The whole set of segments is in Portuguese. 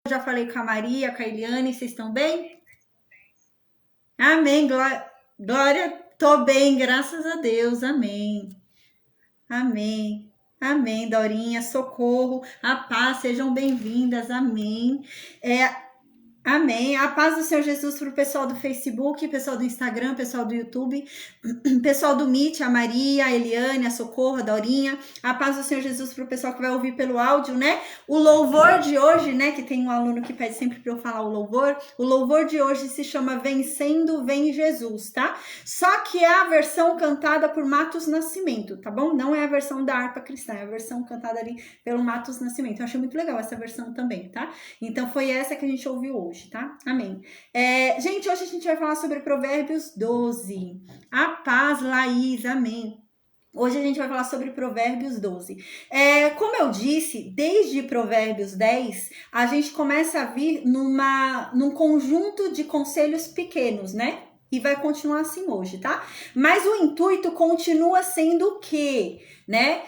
Já falei com a Maria, com a Eliane, vocês estão bem? Amém, glória, tô bem, graças a Deus, amém. Amém. Amém, Dorinha, socorro, a paz, sejam bem-vindas, amém. Amém. A paz do Senhor Jesus para o pessoal do Facebook, pessoal do Instagram, pessoal do YouTube, pessoal do Meet, a Maria, a Eliane, a Socorro, a Daurinha. A paz do Senhor Jesus para o pessoal que vai ouvir pelo áudio, né? O louvor de hoje, né? Que tem um aluno que pede sempre para eu falar o louvor. O louvor de hoje se chama Vencendo Vem Jesus, tá? Só que é a versão cantada por Matos Nascimento, tá bom? Não é a versão da harpa cristã, é a versão cantada ali pelo Matos Nascimento. Eu achei muito legal essa versão também, tá? Então foi essa que a gente ouviu hoje, tá? Amém. Gente, hoje a gente vai falar sobre Provérbios 12. A paz, Laís, amém. Hoje a gente vai falar sobre Provérbios 12. Como eu disse, desde Provérbios 10, a gente começa a vir num conjunto de conselhos pequenos, né? E vai continuar assim hoje, tá? Mas o intuito continua sendo o quê? Né?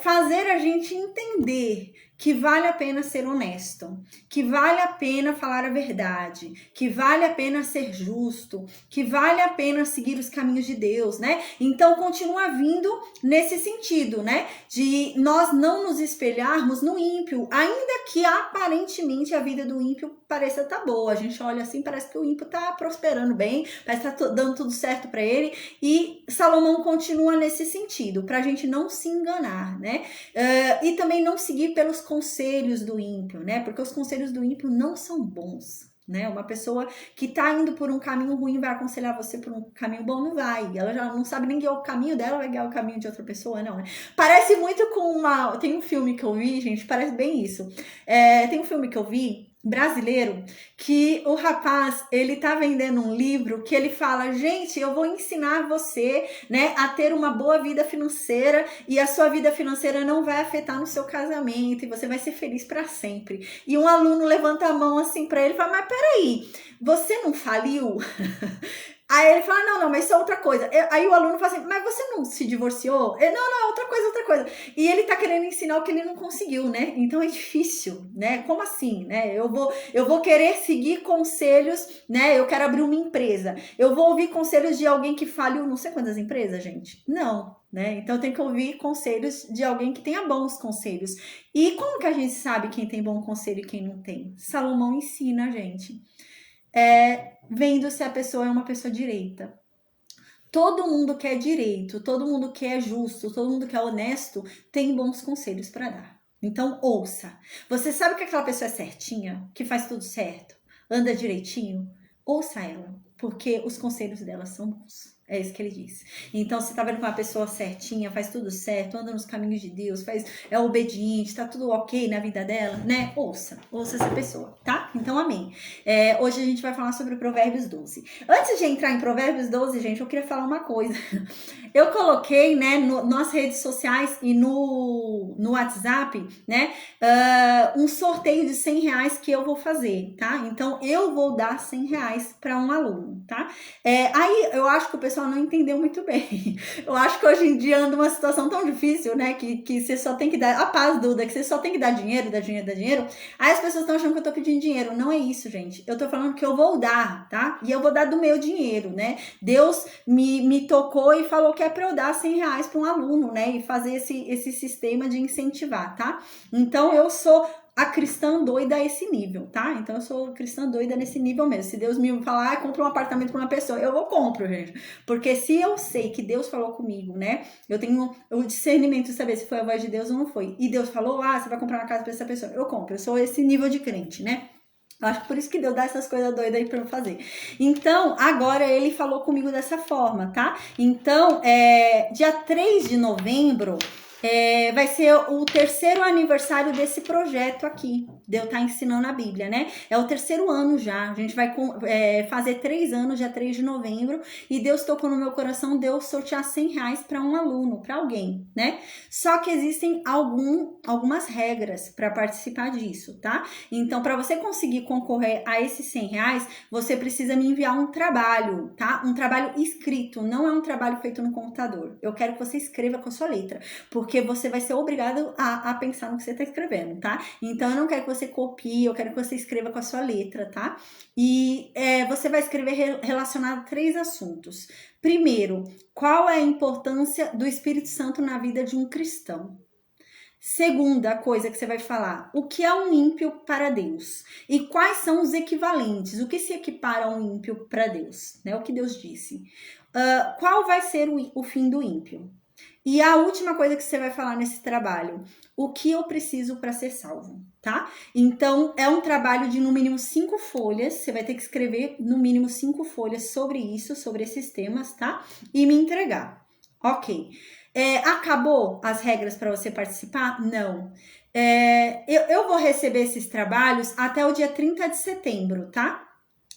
Fazer a gente entender que vale a pena ser honesto, que vale a pena falar a verdade, que vale a pena ser justo, que vale a pena seguir os caminhos de Deus, né? Então continua vindo nesse sentido, né? De nós não nos espelharmos no ímpio, ainda que aparentemente a vida do ímpio pareça estar boa. A gente olha assim, parece que o ímpio está prosperando bem, parece que está dando tudo certo para ele, e Salomão continua nesse sentido, para a gente não se enganar, né? E também não seguir pelos conselhos do ímpio, né? Porque os conselhos do ímpio não são bons, né? Uma pessoa que tá indo por um caminho ruim vai aconselhar você por um caminho bom, não vai. Ela já não sabe nem guiar o caminho dela, vai guiar o caminho de outra pessoa, não, né? Parece muito com tem um filme que eu vi, gente, parece bem isso. Tem um filme que eu vi brasileiro, que o rapaz, ele tá vendendo um livro que ele fala, gente, eu vou ensinar você, né, a ter uma boa vida financeira, e a sua vida financeira não vai afetar no seu casamento, e você vai ser feliz para sempre. E um aluno levanta a mão assim para ele e fala, mas peraí, você não faliu? Aí ele fala, não, mas isso é outra coisa. Aí o aluno fala assim, mas você não se divorciou? Não, outra coisa. E ele tá querendo ensinar o que ele não conseguiu, né? Então é difícil, né? Como assim, né? Eu vou querer seguir conselhos, né? Eu quero abrir uma empresa. Eu vou ouvir conselhos de alguém que faliu não sei quantas empresas, gente? Não, né? Então tem que ouvir conselhos de alguém que tenha bons conselhos. E como que a gente sabe quem tem bom conselho e quem não tem? Salomão ensina a gente. Vendo se a pessoa é uma pessoa direita. Todo mundo que é direito, todo mundo que é justo, todo mundo que é honesto tem bons conselhos para dar. Então ouça. Você sabe que aquela pessoa é certinha, que faz tudo certo, anda direitinho? Ouça ela, porque os conselhos dela são bons. É isso que ele diz. Então, você tá vendo que uma pessoa certinha, faz tudo certo, anda nos caminhos de Deus, é obediente, tá tudo ok na vida dela, né? Ouça essa pessoa, tá? Então, amém. Hoje a gente vai falar sobre Provérbios 12. Antes de entrar em Provérbios 12, gente, eu queria falar uma coisa. Eu coloquei, né, nas redes sociais e no WhatsApp, né, um sorteio de R$100 que eu vou fazer, tá? Então, eu vou dar R$100 para um aluno, tá? Aí, eu acho que o pessoal não entendeu muito bem. Eu acho que hoje em dia anda uma situação tão difícil, né, que você só tem que dar, a paz, Duda, que você só tem que dar dinheiro. Aí as pessoas estão achando que eu tô pedindo dinheiro. Não é isso, gente. Eu tô falando que eu vou dar, tá? E eu vou dar do meu dinheiro, né? Deus me tocou e falou que é para eu dar R$100 para um aluno, né? E fazer esse sistema de incentivar, tá? Então eu sou a cristã doida a esse nível, tá? Então eu sou cristã doida nesse nível mesmo. Se Deus me falar, compra um apartamento para uma pessoa, eu compro, gente. Porque se eu sei que Deus falou comigo, né? Eu tenho o discernimento de saber se foi a voz de Deus ou não foi. E Deus falou, você vai comprar uma casa para essa pessoa. Eu compro. Eu sou esse nível de crente, né? Eu acho que por isso que Deus dá essas coisas doidas aí pra eu fazer. Então, agora ele falou comigo dessa forma, tá? Então, dia 3 de novembro, vai ser o 3º aniversário desse projeto aqui, de eu estar ensinando a Bíblia, né? É o 3º ano já, a gente vai fazer 3 anos, dia 3 de novembro, e Deus tocou no meu coração de eu sortear R$100 para um aluno, para alguém, né? Só que existem algumas regras para participar disso, tá? Então, para você conseguir concorrer a esses R$100, você precisa me enviar um trabalho, tá? Um trabalho escrito, não é um trabalho feito no computador. Eu quero que você escreva com a sua letra, porque você vai ser obrigado a pensar no que você está escrevendo, tá? Então, eu não quero que você copie, eu quero que você escreva com a sua letra, tá? E você vai escrever relacionado a 3 assuntos. Primeiro, qual é a importância do Espírito Santo na vida de um cristão? Segunda coisa que você vai falar, o que é um ímpio para Deus? E quais são os equivalentes? O que se equipara a um ímpio para Deus? Né? O que Deus disse. Qual vai ser o fim do ímpio? E a última coisa que você vai falar nesse trabalho, o que eu preciso para ser salvo, tá? Então, é um trabalho de no mínimo 5 folhas, você vai ter que escrever no mínimo 5 folhas sobre isso, sobre esses temas, tá? E me entregar. Ok. Acabou as regras para você participar? Não. Eu vou receber esses trabalhos até o dia 30 de setembro, tá?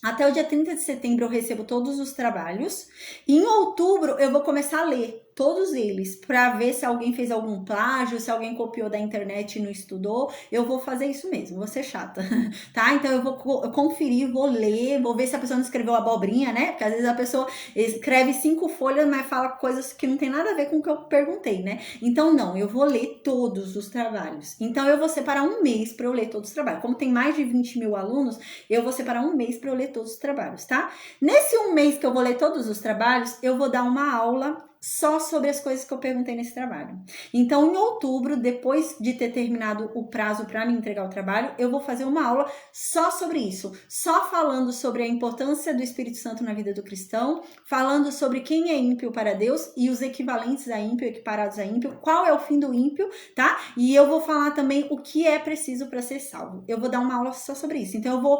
Até o dia 30 de setembro eu recebo todos os trabalhos. E em outubro eu vou começar a ler todos eles, para ver se alguém fez algum plágio, se alguém copiou da internet e não estudou. Eu vou fazer isso mesmo, vou ser chata, tá? Então eu vou conferir, vou ler, vou ver se a pessoa não escreveu abobrinha, né? Porque às vezes a pessoa escreve 5 folhas, mas fala coisas que não tem nada a ver com o que eu perguntei, né? Então não, eu vou ler todos os trabalhos. Então eu vou separar um mês para eu ler todos os trabalhos. Como tem mais de 20 mil alunos, eu vou separar um mês para eu ler todos os trabalhos, tá? Nesse um mês que eu vou ler todos os trabalhos, eu vou dar uma aula só sobre as coisas que eu perguntei nesse trabalho. Então, em outubro, depois de ter terminado o prazo para me entregar o trabalho, eu vou fazer uma aula só sobre isso, só falando sobre a importância do Espírito Santo na vida do cristão, falando sobre quem é ímpio para Deus e os equivalentes a ímpio, equiparados a ímpio, qual é o fim do ímpio, tá? E eu vou falar também o que é preciso para ser salvo. Eu vou dar uma aula só sobre isso. Então, eu vou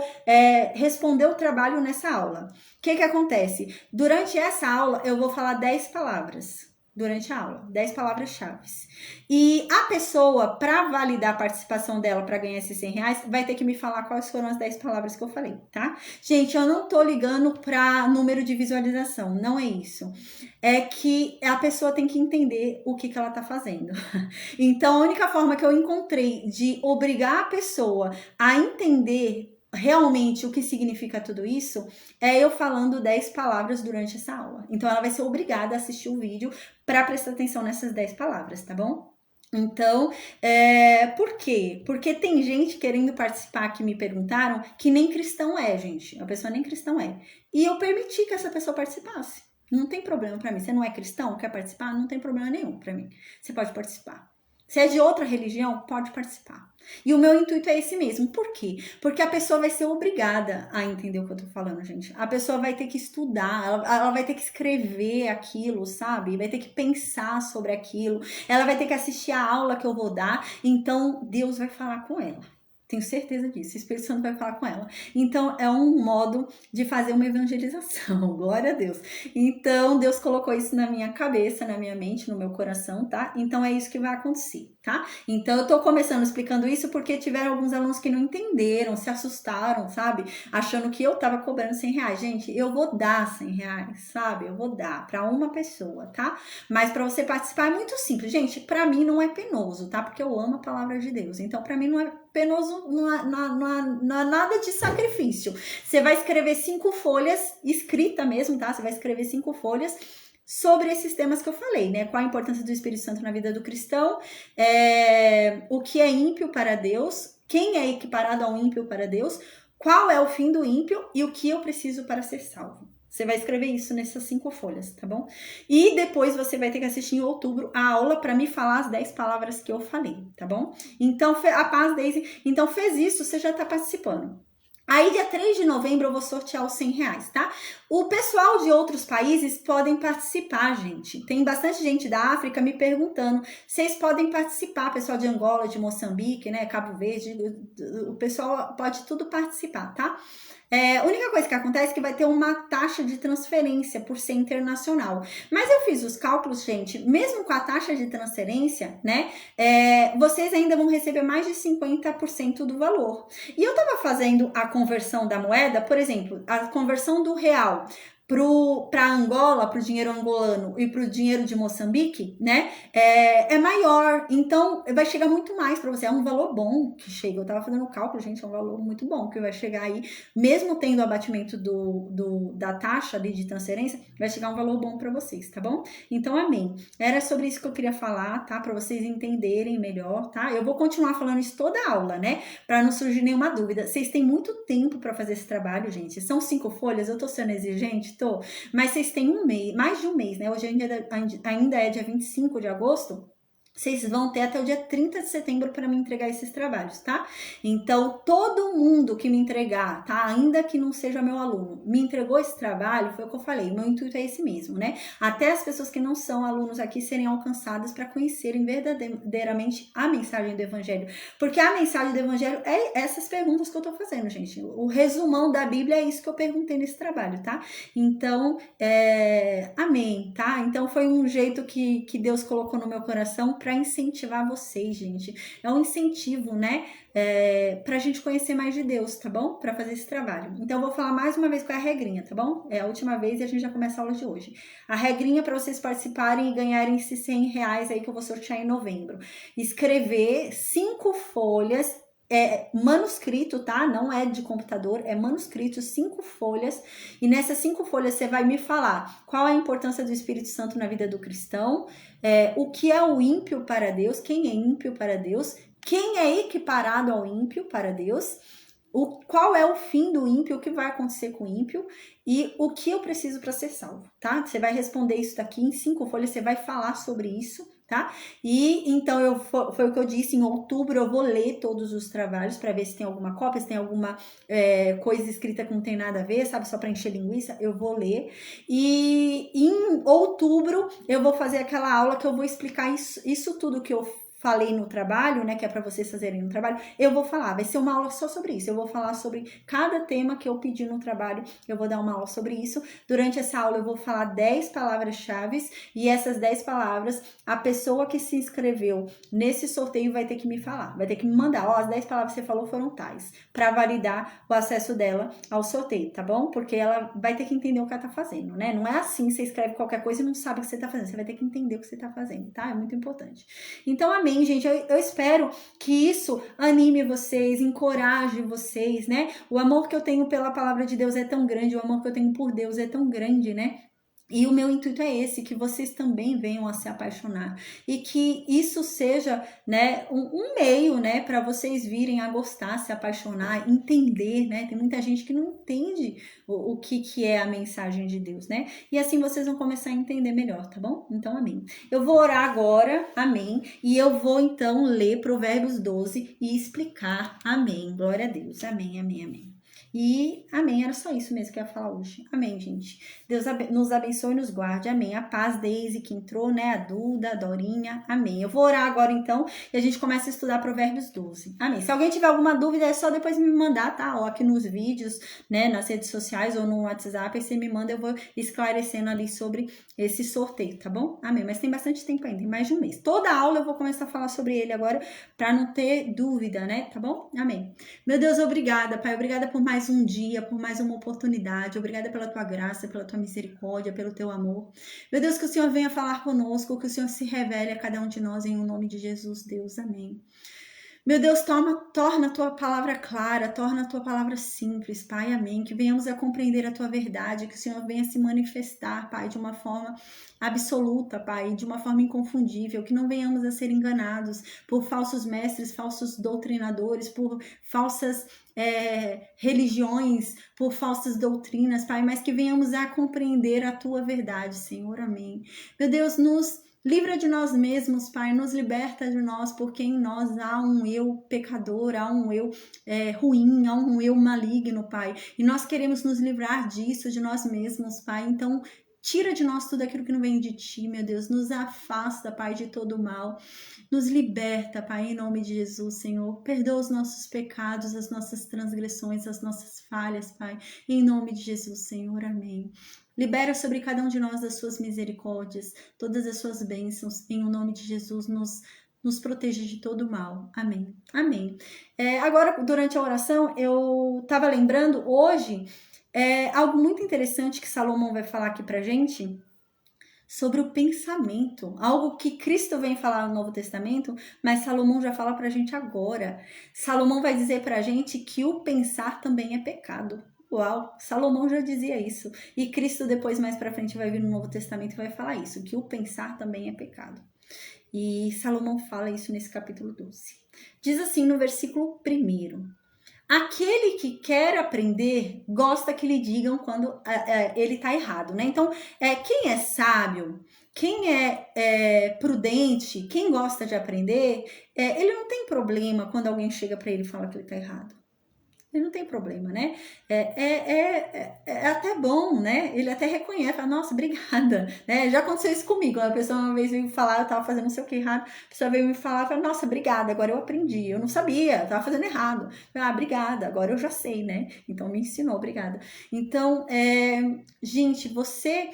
responder o trabalho nessa aula. O que acontece? Durante essa aula, eu vou falar 10 palavras. Durante a aula, 10 palavras-chave. E a pessoa, para validar a participação dela para ganhar esses R$100, vai ter que me falar quais foram as 10 palavras que eu falei, tá? Gente, eu não tô ligando para número de visualização, não é isso. É que a pessoa tem que entender o que ela tá fazendo. Então, a única forma que eu encontrei de obrigar a pessoa a entender realmente o que significa tudo isso é eu falando 10 palavras durante essa aula. Então ela vai ser obrigada a assistir o vídeo para prestar atenção nessas 10 palavras, tá bom? Então, por quê? Porque tem gente querendo participar que me perguntaram que nem cristão é, gente. A pessoa nem cristão é. E eu permiti que essa pessoa participasse. Não tem problema para mim. Você não é cristão, quer participar? Não tem problema nenhum para mim. Você pode participar. Se é de outra religião, pode participar. E o meu intuito é esse mesmo. Por quê? Porque a pessoa vai ser obrigada a entender o que eu tô falando, gente. A pessoa vai ter que estudar, ela vai ter que escrever aquilo, sabe? Vai ter que pensar sobre aquilo. Ela vai ter que assistir a aula que eu vou dar. Então, Deus vai falar com ela. Tenho certeza disso. O Espírito Santo vai falar com ela. Então, é um modo de fazer uma evangelização. Glória a Deus. Então, Deus colocou isso na minha cabeça, na minha mente, no meu coração, tá? Então, é isso que vai acontecer, tá? Então, eu tô começando explicando isso porque tiveram alguns alunos que não entenderam, se assustaram, sabe? Achando que eu tava cobrando R$100. Gente, eu vou dar R$100, sabe? Eu vou dar pra uma pessoa, tá? Mas pra você participar é muito simples. Gente, pra mim não é penoso, tá? Porque eu amo a palavra de Deus. Então, pra mim não é penoso, não há nada de sacrifício. Você vai escrever 5 folhas, escrita mesmo, tá? Você vai escrever 5 folhas sobre esses temas que eu falei, né? Qual a importância do Espírito Santo na vida do cristão, o que é ímpio para Deus, quem é equiparado ao ímpio para Deus, qual é o fim do ímpio e o que eu preciso para ser salvo. Você vai escrever isso nessas 5 folhas, tá bom? E depois você vai ter que assistir em outubro a aula para me falar as 10 palavras que eu falei, tá bom? Então, a paz, Daisy. Então, fez isso, você já tá participando. Aí, dia 3 de novembro, eu vou sortear os R$100, tá? O pessoal de outros países podem participar, gente. Tem bastante gente da África me perguntando. Vocês podem participar, pessoal de Angola, de Moçambique, né? Cabo Verde, o pessoal pode tudo participar, tá? A única coisa que acontece é que vai ter uma taxa de transferência por ser internacional. Mas eu fiz os cálculos, gente, mesmo com a taxa de transferência, né? Vocês ainda vão receber mais de 50% do valor. E eu tava fazendo a conversão da moeda, por exemplo, a conversão do real para Angola, para o dinheiro angolano e para o dinheiro de Moçambique, né, é maior. Então, vai chegar muito mais para você. É um valor bom que chega. Eu estava fazendo o cálculo, gente, é um valor muito bom que vai chegar aí, mesmo tendo o abatimento da taxa ali de transferência, vai chegar um valor bom para vocês, tá bom? Então, amém. Era sobre isso que eu queria falar, tá? Para vocês entenderem melhor, tá? Eu vou continuar falando isso toda a aula, né? Para não surgir nenhuma dúvida. Vocês têm muito tempo para fazer esse trabalho, gente. São 5 folhas, eu tô sendo exigente? Tô. Mas vocês têm um mês, mais de um mês, né? Hoje ainda é dia 25 de agosto. Vocês vão ter até o dia 30 de setembro para me entregar esses trabalhos, tá? Então, todo mundo que me entregar, tá? Ainda que não seja meu aluno, me entregou esse trabalho, foi o que eu falei, o meu intuito é esse mesmo, né? Até as pessoas que não são alunos aqui serem alcançadas para conhecerem verdadeiramente a mensagem do Evangelho. Porque a mensagem do Evangelho é essas perguntas que eu tô fazendo, gente. O resumão da Bíblia é isso que eu perguntei nesse trabalho, tá? Então, amém, tá? Então, foi um jeito que Deus colocou no meu coração para incentivar vocês, gente. É um incentivo, né? Pra gente conhecer mais de Deus, tá bom? Para fazer esse trabalho. Então, eu vou falar mais uma vez qual é a regrinha, tá bom? É a última vez e a gente já começa a aula de hoje. A regrinha para vocês participarem e ganharem esses 100 reais aí que eu vou sortear em novembro. Escrever 5 folhas manuscrito, tá? Não é de computador, é manuscrito, 5 folhas. E nessas 5 folhas você vai me falar qual a importância do Espírito Santo na vida do cristão, o que é o ímpio para Deus, quem é ímpio para Deus, quem é equiparado ao ímpio para Deus, qual é o fim do ímpio, o que vai acontecer com o ímpio e o que eu preciso para ser salvo, tá? Você vai responder isso daqui em 5 folhas, você vai falar sobre isso, tá? E então foi o que eu disse, em outubro eu vou ler todos os trabalhos para ver se tem alguma cópia, se tem alguma coisa escrita que não tem nada a ver, sabe? Só para encher linguiça, eu vou ler. E em outubro eu vou fazer aquela aula que eu vou explicar isso tudo que eu falei no trabalho, né, que é para vocês fazerem no trabalho, eu vou falar, vai ser uma aula só sobre isso, eu vou falar sobre cada tema que eu pedi no trabalho, eu vou dar uma aula sobre isso. Durante essa aula eu vou falar 10 palavras-chave e essas 10 palavras, a pessoa que se inscreveu nesse sorteio vai ter que me falar, vai ter que me mandar, as 10 palavras que você falou foram tais, para validar o acesso dela ao sorteio, tá bom? Porque ela vai ter que entender o que ela tá fazendo, né? Não é assim, você escreve qualquer coisa e não sabe o que você tá fazendo, você vai ter que entender o que você tá fazendo, tá? É muito importante. Então, amém, gente. Eu espero que isso anime vocês, encoraje vocês, né? O amor que eu tenho pela palavra de Deus é tão grande, o amor que eu tenho por Deus é tão grande, né? E o meu intuito é esse, que vocês também venham a se apaixonar e que isso seja, né, um meio, né, para vocês virem a gostar, se apaixonar, entender, né? Tem muita gente que não entende o que é a mensagem de Deus, né? E assim vocês vão começar a entender melhor, tá bom? Então, amém. Eu vou orar agora, amém, e eu vou então ler Provérbios 12 e explicar, amém. Glória a Deus, amém, amém, amém. E amém, era só isso mesmo que eu ia falar hoje. Amém, gente. Deus nos abençoe e nos guarde. Amém. A paz, Deise, que entrou, né? A Duda, a Dorinha. Amém. Eu vou orar agora então e a gente começa a estudar Provérbios 12. Amém. Se alguém tiver alguma dúvida, é só depois me mandar, tá? Ou aqui nos vídeos, né? Nas redes sociais ou no WhatsApp. Aí você me manda, eu vou esclarecendo ali sobre esse sorteio, tá bom? Amém. Mas tem bastante tempo ainda, tem mais de um mês. Toda aula eu vou começar a falar sobre ele agora para não ter dúvida, né? Tá bom? Amém. Meu Deus, obrigada, Pai. Obrigada por mais um dia, por mais uma oportunidade. Obrigada pela tua graça, pela tua misericórdia, pelo teu amor. Meu Deus, que o Senhor venha falar conosco, que o Senhor se revele a cada um de nós em nome de Jesus, Deus. Amém. Meu Deus, torna a tua palavra clara, torna a tua palavra simples, Pai, amém. Que venhamos a compreender a tua verdade, que o Senhor venha se manifestar, Pai, de uma forma absoluta, Pai, de uma forma inconfundível, que não venhamos a ser enganados por falsos mestres, falsos doutrinadores, por falsas religiões, por falsas doutrinas, Pai, mas que venhamos a compreender a tua verdade, Senhor, amém. Meu Deus, livra de nós mesmos, Pai, nos liberta de nós, porque em nós há um eu pecador, há um eu ruim, há um eu maligno, Pai. E nós queremos nos livrar disso, de nós mesmos, Pai. Então, tira de nós tudo aquilo que não vem de Ti, meu Deus. Nos afasta, Pai, de todo o mal. Nos liberta, Pai, em nome de Jesus, Senhor. Perdoa os nossos pecados, as nossas transgressões, as nossas falhas, Pai. Em nome de Jesus, Senhor. Amém. Libera sobre cada um de nós as suas misericórdias, todas as suas bênçãos, em o nome de Jesus, nos proteja de todo mal. Amém. Amém. Agora, durante a oração, eu estava lembrando, hoje algo muito interessante que Salomão vai falar aqui pra gente sobre o pensamento, algo que Cristo vem falar no Novo Testamento, mas Salomão já fala pra gente agora. Salomão vai dizer pra gente que o pensar também é pecado. Uau, Salomão já dizia isso. E Cristo depois, mais pra frente, vai vir no Novo Testamento e vai falar isso, que o pensar também é pecado. E Salomão fala isso nesse capítulo 12. Diz assim no versículo 1: aquele que quer aprender gosta que lhe digam quando ele está errado, né? Então, quem é sábio, quem é prudente, quem gosta de aprender, ele não tem problema quando alguém chega para ele e fala que ele está errado. Ele não tem problema, né? É até bom, né? Ele até reconhece, fala, nossa, obrigada, né? Já aconteceu isso comigo, a pessoa uma vez veio me falar, eu tava fazendo não sei o que errado, a pessoa veio me falar, fala, nossa, obrigada, agora eu aprendi, eu não sabia, eu tava fazendo errado. Obrigada, agora eu já sei, né? Então me ensinou, obrigada. Então, gente, você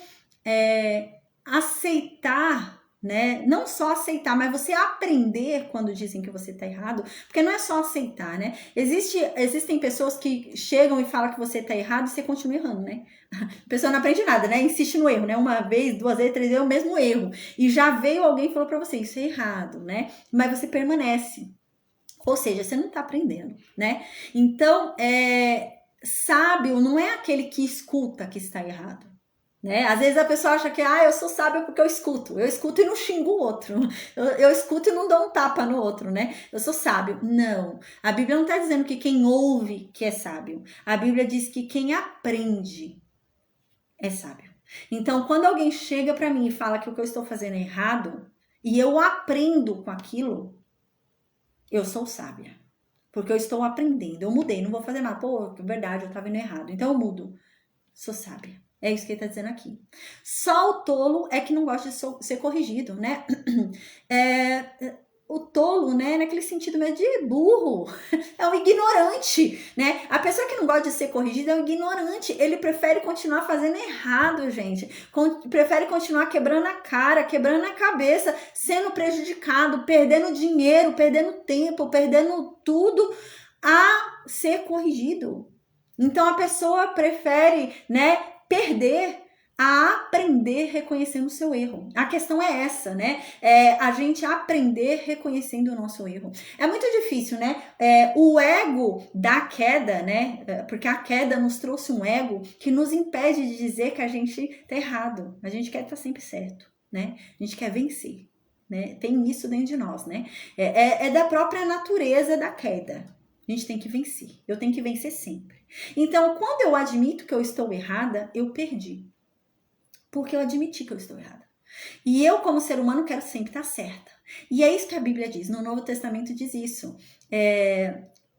aceitar, né? Não só aceitar, mas você aprender quando dizem que você tá errado, porque não é só aceitar, né? Existem pessoas que chegam e falam que você tá errado e você continua errando, né? A pessoa não aprende nada, né? Insiste no erro, né? Uma vez, duas vezes, três vezes, é o mesmo erro. E já veio alguém e falou pra você, isso é errado, né? Mas você permanece. Ou seja, você não tá aprendendo, né? Então, sábio não é aquele que escuta que está errado. Né? Às vezes a pessoa acha que eu sou sábia porque eu escuto e não xingo o outro, eu escuto e não dou um tapa no outro, né? Eu sou sábio. Não, a Bíblia não está dizendo que quem ouve que é sábio, a Bíblia diz que quem aprende é sábio. Então, quando alguém chega para mim e fala que o que eu estou fazendo é errado e eu aprendo com aquilo, eu sou sábia, porque eu estou aprendendo, eu mudei, não vou fazer nada, pô, é verdade, eu estava indo errado, então eu mudo, sou sábia. É isso que ele tá dizendo aqui. Só o tolo é que não gosta de ser corrigido, né? O tolo, né, naquele sentido mesmo de burro, é um ignorante, né? A pessoa que não gosta de ser corrigida é um ignorante. Ele prefere continuar fazendo errado, gente. Prefere continuar quebrando a cara, quebrando a cabeça, sendo prejudicado, perdendo dinheiro, perdendo tempo, perdendo tudo a ser corrigido. Então a pessoa prefere, né, perder a aprender reconhecendo o seu erro. A questão é essa, né? A gente aprender reconhecendo o nosso erro. É muito difícil, né? O ego da queda, né? Porque a queda nos trouxe um ego que nos impede de dizer que a gente tá errado. A gente quer estar sempre certo, né? A gente quer vencer, né? Tem isso dentro de nós, né? É da própria natureza da queda. A gente tem que vencer. Eu tenho que vencer sempre. Então, quando eu admito que eu estou errada, eu perdi. Porque eu admiti que eu estou errada. E eu, como ser humano, quero sempre estar certa. E é isso que a Bíblia diz. No Novo Testamento diz isso.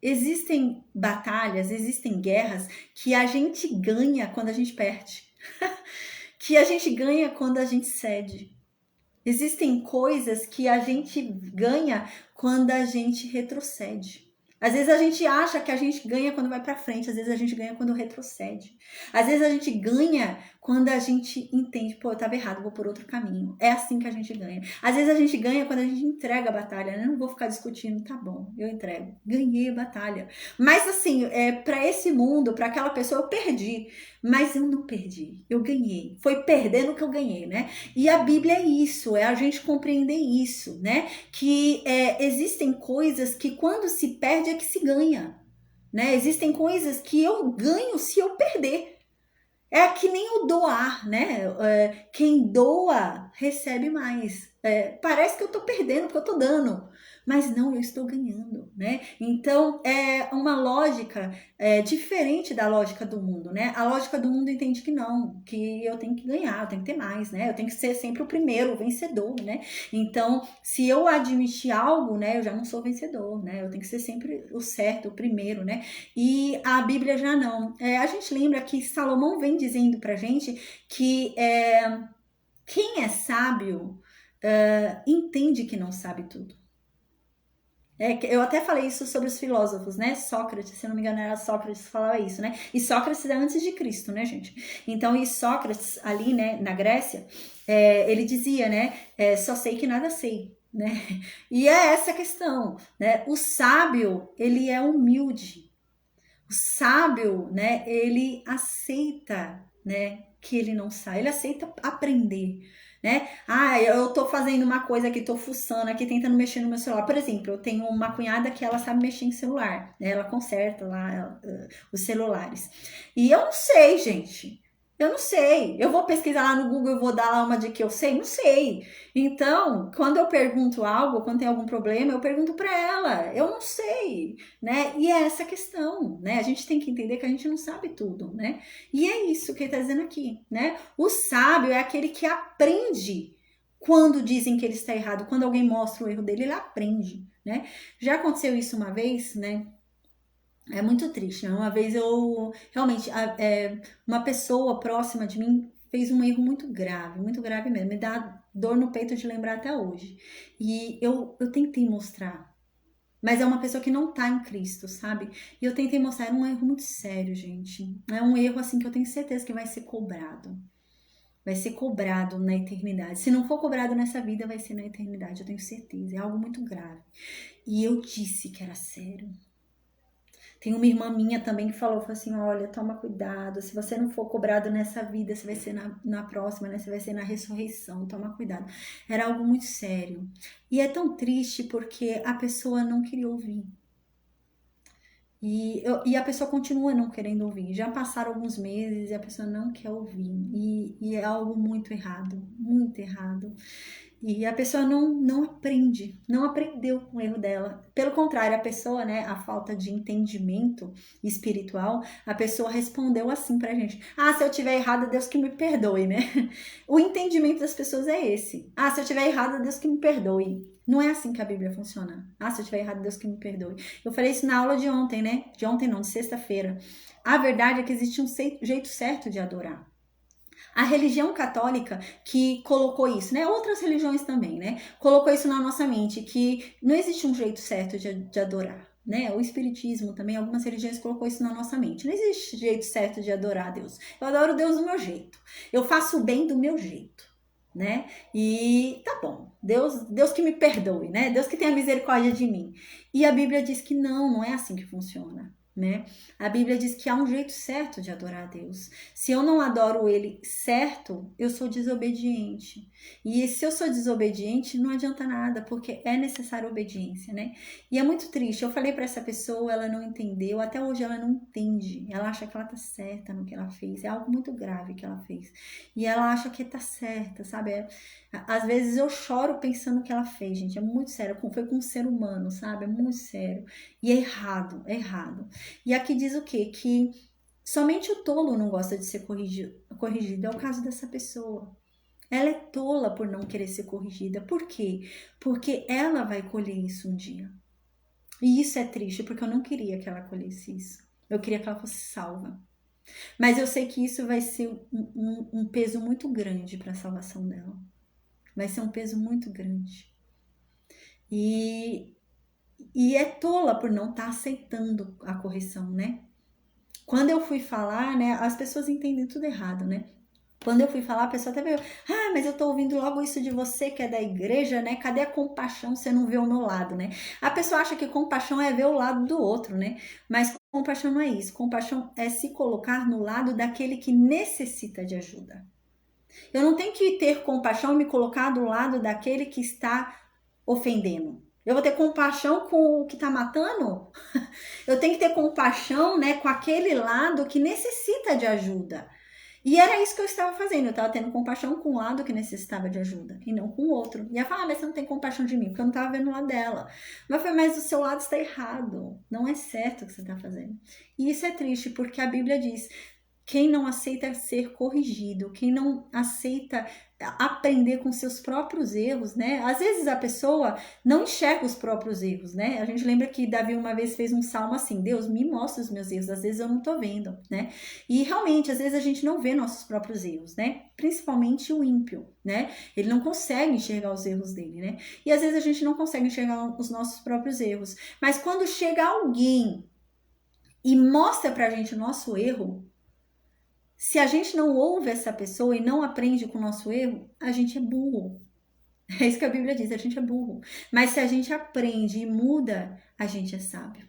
Existem batalhas, existem guerras que a gente ganha quando a gente perde. Que a gente ganha quando a gente cede. Existem coisas que a gente ganha quando a gente retrocede. Às vezes a gente acha que a gente ganha quando vai para frente, às vezes a gente ganha quando retrocede. Às vezes a gente ganha quando a gente entende, pô, eu tava errado, vou por outro caminho. É assim que a gente ganha. Às vezes a gente ganha quando a gente entrega a batalha, né? Não vou ficar discutindo, tá bom, eu entrego. Ganhei a batalha. Mas assim, para esse mundo, para aquela pessoa, eu perdi. Mas eu não perdi, eu ganhei. Foi perdendo que eu ganhei, né? E a Bíblia é isso, é a gente compreender isso, né? Que existem coisas que quando se perde é que se ganha, né? Existem coisas que eu ganho se eu perder. É que nem o doar, né? Quem doa recebe mais. Parece que eu tô perdendo porque eu tô dando. Mas não, eu estou ganhando, né? Então, é uma lógica diferente da lógica do mundo, né? A lógica do mundo entende que não, que eu tenho que ganhar, eu tenho que ter mais, né? Eu tenho que ser sempre o primeiro, o vencedor, né? Então, se eu admitir algo, né? Eu já não sou vencedor, né? Eu tenho que ser sempre o certo, o primeiro, né? E a Bíblia já não. A gente lembra que Salomão vem dizendo pra gente que quem é sábio entende que não sabe tudo. Eu até falei isso sobre os filósofos, né? Sócrates, se não me engano, era Sócrates que falava isso, né? E Sócrates é antes de Cristo, né, gente? Então, e Sócrates, ali, né, na Grécia, ele dizia, né? Só sei que nada sei, né? E é essa a questão, né? O sábio, ele é humilde. O sábio, né, ele aceita, né, que ele não sabe, ele aceita aprender, né? Ah, eu tô fazendo uma coisa aqui, tô fuçando aqui, tentando mexer no meu celular. Por exemplo, eu tenho uma cunhada que ela sabe mexer em celular, né? Ela conserta lá os celulares. E eu não sei, gente. Eu não sei. Eu vou pesquisar lá no Google, eu vou dar lá uma de que eu sei? Não sei. Então, quando eu pergunto algo, quando tem algum problema, eu pergunto para ela. Eu não sei, né? E é essa questão, né? A gente tem que entender que a gente não sabe tudo, né? E é isso que ele está dizendo aqui, né? O sábio é aquele que aprende quando dizem que ele está errado, quando alguém mostra o erro dele, ele aprende, né? Já aconteceu isso uma vez, né? É muito triste, né? Uma vez eu realmente uma pessoa próxima de mim fez um erro muito grave mesmo. Me dá dor no peito de lembrar até hoje. E eu tentei mostrar, mas é uma pessoa que não tá em Cristo, sabe? E eu tentei mostrar, era um erro muito sério, gente. É um erro assim que eu tenho certeza que vai ser cobrado. Vai ser cobrado na eternidade. Se não for cobrado nessa vida, vai ser na eternidade, eu tenho certeza. É algo muito grave. E eu disse que era sério. Tem uma irmã minha também que falou assim: olha, toma cuidado, se você não for cobrado nessa vida, você vai ser na próxima, né? Você vai ser na ressurreição, toma cuidado. Era algo muito sério. E é tão triste porque a pessoa não queria ouvir. E a pessoa continua não querendo ouvir. Já passaram alguns meses e a pessoa não quer ouvir. E é algo muito errado, muito errado. E a pessoa não aprende, não aprendeu com o erro dela. Pelo contrário, a pessoa, né, a falta de entendimento espiritual, a pessoa respondeu assim pra gente: ah, se eu tiver errado, Deus que me perdoe, né? O entendimento das pessoas é esse: ah, se eu tiver errado, Deus que me perdoe. Não é assim que a Bíblia funciona. Ah, se eu tiver errado, Deus que me perdoe. Eu falei isso na aula de ontem, né? De ontem não, de sexta-feira. A verdade é que existe um jeito certo de adorar. A religião católica que colocou isso, né? Outras religiões também, né? Colocou isso na nossa mente, que não existe um jeito certo de adorar, né? O espiritismo também, algumas religiões colocou isso na nossa mente. Não existe jeito certo de adorar a Deus. Eu adoro Deus do meu jeito. Eu faço o bem do meu jeito, né? E tá bom. Deus que me perdoe, né? Deus que tenha misericórdia de mim. E a Bíblia diz que não é assim que funciona, né? A Bíblia diz que há um jeito certo de adorar a Deus. Se eu não adoro ele certo, eu sou desobediente. E se eu sou desobediente, não adianta nada, porque é necessária obediência, né? E é muito triste. Eu falei para essa pessoa, ela não entendeu, até hoje ela não entende. Ela acha que ela tá certa no que ela fez. É algo muito grave que ela fez. E ela acha que tá certa, sabe? Às vezes eu choro pensando no que ela fez, gente. É muito sério. Foi com um ser humano, sabe? É muito sério. E é errado, é errado. E aqui diz o quê? Que somente o tolo não gosta de ser corrigido. É o caso dessa pessoa. Ela é tola por não querer ser corrigida. Por quê? Porque ela vai colher isso um dia. E isso é triste, porque eu não queria que ela colhesse isso. Eu queria que ela fosse salva. Mas eu sei que isso vai ser um peso muito grande para a salvação dela. Vai ser um peso muito grande. E é tola por não estar aceitando a correção, né? Quando eu fui falar, né, as pessoas entendem tudo errado, né? Quando eu fui falar, a pessoa até veio: ah, mas eu tô ouvindo logo isso de você que é da igreja, né? Cadê a compaixão? Você não vê o meu lado, né? A pessoa acha que compaixão é ver o lado do outro, né? Mas compaixão não é isso. Compaixão é se colocar no lado daquele que necessita de ajuda. Eu não tenho que ter compaixão e me colocar do lado daquele que está ofendendo. Eu vou ter compaixão com o que está matando? Eu tenho que ter compaixão, né, com aquele lado que necessita de ajuda. E era isso que eu estava fazendo. Eu estava tendo compaixão com o lado que necessitava de ajuda e não com o outro. E ela fala: ah, mas você não tem compaixão de mim, porque eu não estava vendo o lado dela. Mas foi: mas o seu lado está errado. Não é certo o que você está fazendo. E isso é triste, porque a Bíblia diz: quem não aceita ser corrigido, quem não aceita aprender com seus próprios erros, né? Às vezes a pessoa não enxerga os próprios erros, né? A gente lembra que Davi uma vez fez um salmo assim: Deus, me mostra os meus erros, às vezes eu não tô vendo, né? E realmente, às vezes a gente não vê nossos próprios erros, né? Principalmente o ímpio, né? Ele não consegue enxergar os erros dele, né? E às vezes a gente não consegue enxergar os nossos próprios erros. Mas quando chega alguém e mostra pra gente o nosso erro, se a gente não ouve essa pessoa e não aprende com o nosso erro, a gente é burro. É isso que a Bíblia diz: a gente é burro. Mas se a gente aprende e muda, a gente é sábio.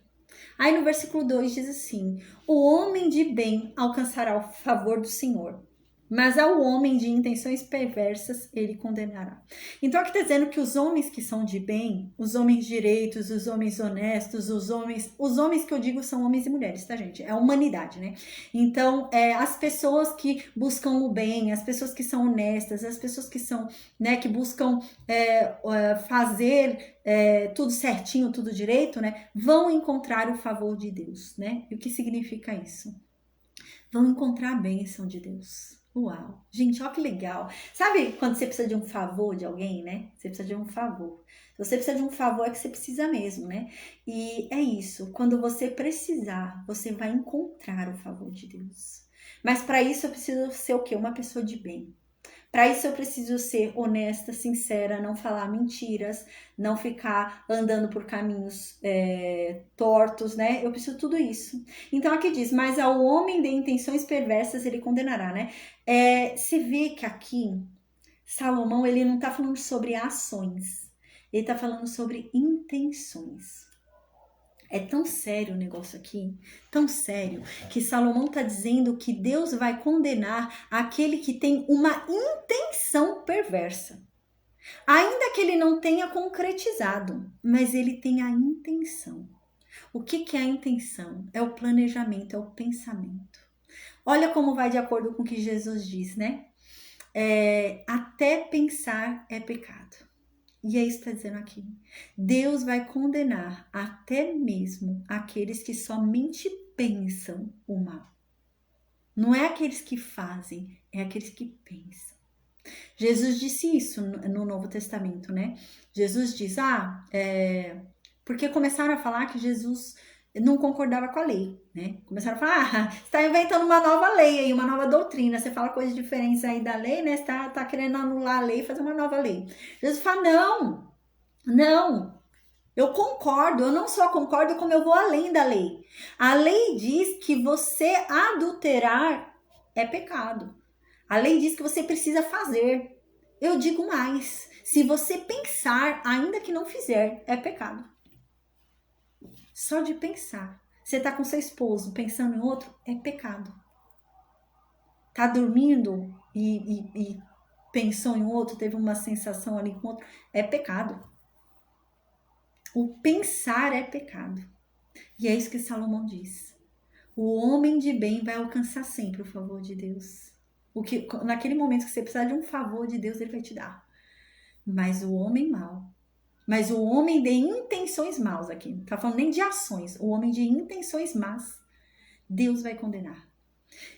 Aí no versículo 2 diz assim: o homem de bem alcançará o favor do Senhor, mas ao homem de intenções perversas ele condenará. Então aqui está dizendo que os homens que são de bem, os homens direitos, os homens honestos, os homens que eu digo são homens e mulheres, tá, gente? É a humanidade, né? Então, as pessoas que buscam o bem, as pessoas que são honestas, as pessoas que são, né, que buscam fazer tudo certinho, tudo direito, né? Vão encontrar o favor de Deus, né? E o que significa isso? Vão encontrar a bênção de Deus. Uau! Gente, olha que legal. Sabe quando você precisa de um favor de alguém, né? Você precisa de um favor. Se você precisa de um favor, é que você precisa mesmo, né? E é isso. Quando você precisar, você vai encontrar o favor de Deus. Mas para isso eu preciso ser o quê? Uma pessoa de bem. Para isso eu preciso ser honesta, sincera, não falar mentiras, não ficar andando por caminhos tortos, né? Eu preciso de tudo isso. Então aqui diz, mas ao homem de intenções perversas ele condenará, né? Se vê que aqui Salomão ele não está falando sobre ações, ele está falando sobre intenções. É tão sério o negócio aqui, tão sério, que Salomão está dizendo que Deus vai condenar aquele que tem uma intenção perversa. Ainda que ele não tenha concretizado, mas ele tem a intenção. O que é a intenção? É o planejamento, é o pensamento. Olha como vai de acordo com o que Jesus diz, né? Até pensar é pecado. E é isso que está dizendo aqui. Deus vai condenar até mesmo aqueles que somente pensam o mal. Não é aqueles que fazem, é aqueles que pensam. Jesus disse isso no Novo Testamento, né? Jesus diz, porque começaram a falar que Jesus não concordava com a lei, né? Começaram a falar, você está inventando uma nova lei aí, uma nova doutrina, você fala coisas diferentes aí da lei, né? Você tá querendo anular a lei e fazer uma nova lei. Jesus fala, não, eu concordo, eu não só concordo, como eu vou além da lei. A lei diz que você adulterar é pecado. A lei diz que você precisa fazer. Eu digo mais, se você pensar, ainda que não fizer, é pecado. Só de pensar. Você tá com seu esposo pensando em outro, é pecado. Tá dormindo e pensou em outro, teve uma sensação ali com outro, é pecado. O pensar é pecado. E é isso que Salomão diz. O homem de bem vai alcançar sempre o favor de Deus. Naquele momento que você precisar de um favor de Deus, ele vai te dar. Mas o homem mau, mas o homem de intenções maus aqui, não tá falando nem de ações, o homem de intenções más, Deus vai condenar.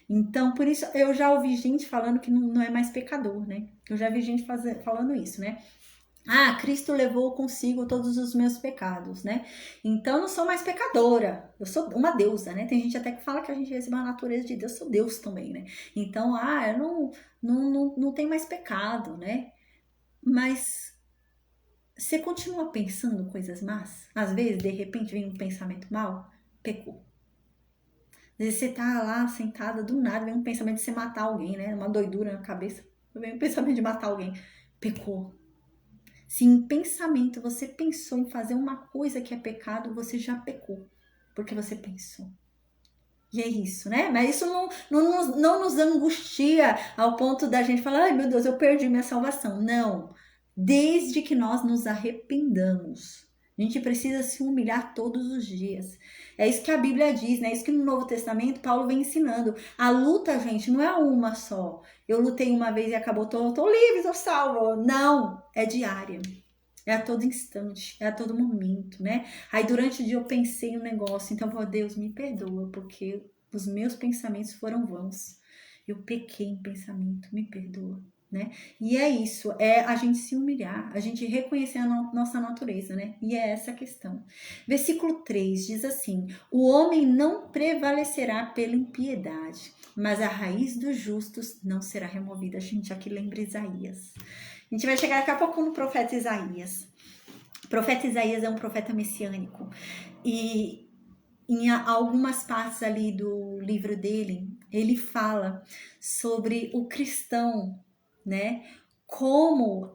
Então, por isso, eu já ouvi gente falando que não é mais pecador, né? Eu já vi gente falando isso, né? Cristo levou consigo todos os meus pecados, né? Então eu não sou mais pecadora, eu sou uma deusa, né? Tem gente até que fala que a gente recebeu a natureza de Deus, eu sou Deus também, né? Então, eu não tenho mais pecado, né? Mas você continua pensando coisas más? Às vezes, de repente, vem um pensamento mal, pecou. Às vezes você tá lá sentada, do nada vem um pensamento de você matar alguém, né? Uma doidura na cabeça, vem um pensamento de matar alguém, pecou. Se em pensamento você pensou em fazer uma coisa que é pecado, você já pecou, porque você pensou. E é isso, né? Mas isso não nos angustia ao ponto da gente falar, ai meu Deus, eu perdi minha salvação. Não. Desde que nós nos arrependamos. A gente precisa se humilhar todos os dias. É isso que a Bíblia diz, né? É isso que no Novo Testamento Paulo vem ensinando. A luta, gente, não é uma só. Eu lutei uma vez e acabou, tô livre, tô salvo. Não, é diária. É a todo instante, é a todo momento, né? Aí durante o dia eu pensei um negócio, então, Deus, me perdoa, porque os meus pensamentos foram vãos. Eu pequei em pensamento, me perdoa, né? E é isso, é a gente se humilhar, a gente reconhecer a nossa natureza, né? E é essa a questão. Versículo 3 diz assim: o homem não prevalecerá pela impiedade, mas a raiz dos justos não será removida. A gente aqui lembra Isaías. A gente vai chegar daqui a pouco no profeta Isaías. O profeta Isaías é um profeta messiânico. E em algumas partes ali do livro dele, ele fala sobre o cristão, né? Como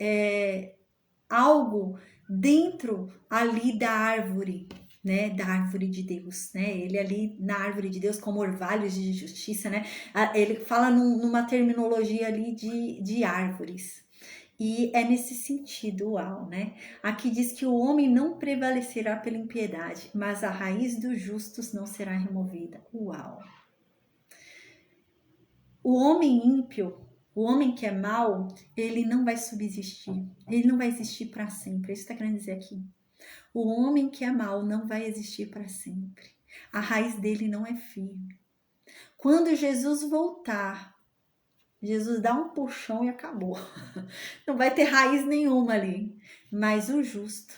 algo dentro ali da árvore, né, da árvore de Deus, né? Ele ali na árvore de Deus como orvalhos de justiça, né? Ele fala numa terminologia ali de árvores. E é nesse sentido, uau, né? Aqui diz que o homem não prevalecerá pela impiedade, mas a raiz dos justos não será removida. Uau! O homem ímpio, o homem que é mau, ele não vai subsistir. Ele não vai existir para sempre. É isso que está querendo dizer aqui. O homem que é mau não vai existir para sempre. A raiz dele não é firme. Quando Jesus voltar, Jesus dá um puxão e acabou. Não vai ter raiz nenhuma ali. Mas o justo,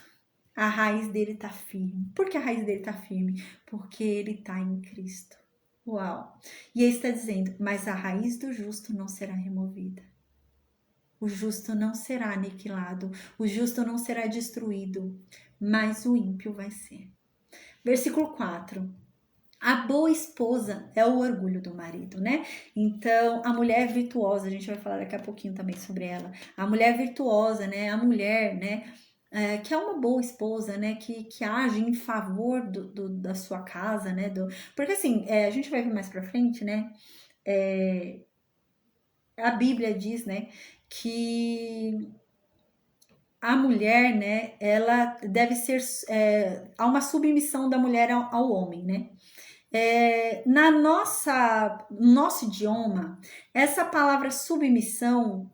a raiz dele está firme. Por que a raiz dele está firme? Porque ele está em Cristo. Uau! E ele está dizendo, mas a raiz do justo não será removida. O justo não será aniquilado. O justo não será destruído. Mas o ímpio vai ser. Versículo 4. A boa esposa é o orgulho do marido, né? Então, a mulher virtuosa, a gente vai falar daqui a pouquinho também sobre ela. A mulher virtuosa, né? A mulher, né? Que é uma boa esposa, né? Que age em favor da sua casa, né? Porque assim, a gente vai ver mais pra frente, né? A Bíblia diz, né? Que a mulher, né? Ela deve ser... há uma submissão da mulher ao homem, né? Nosso idioma, essa palavra submissão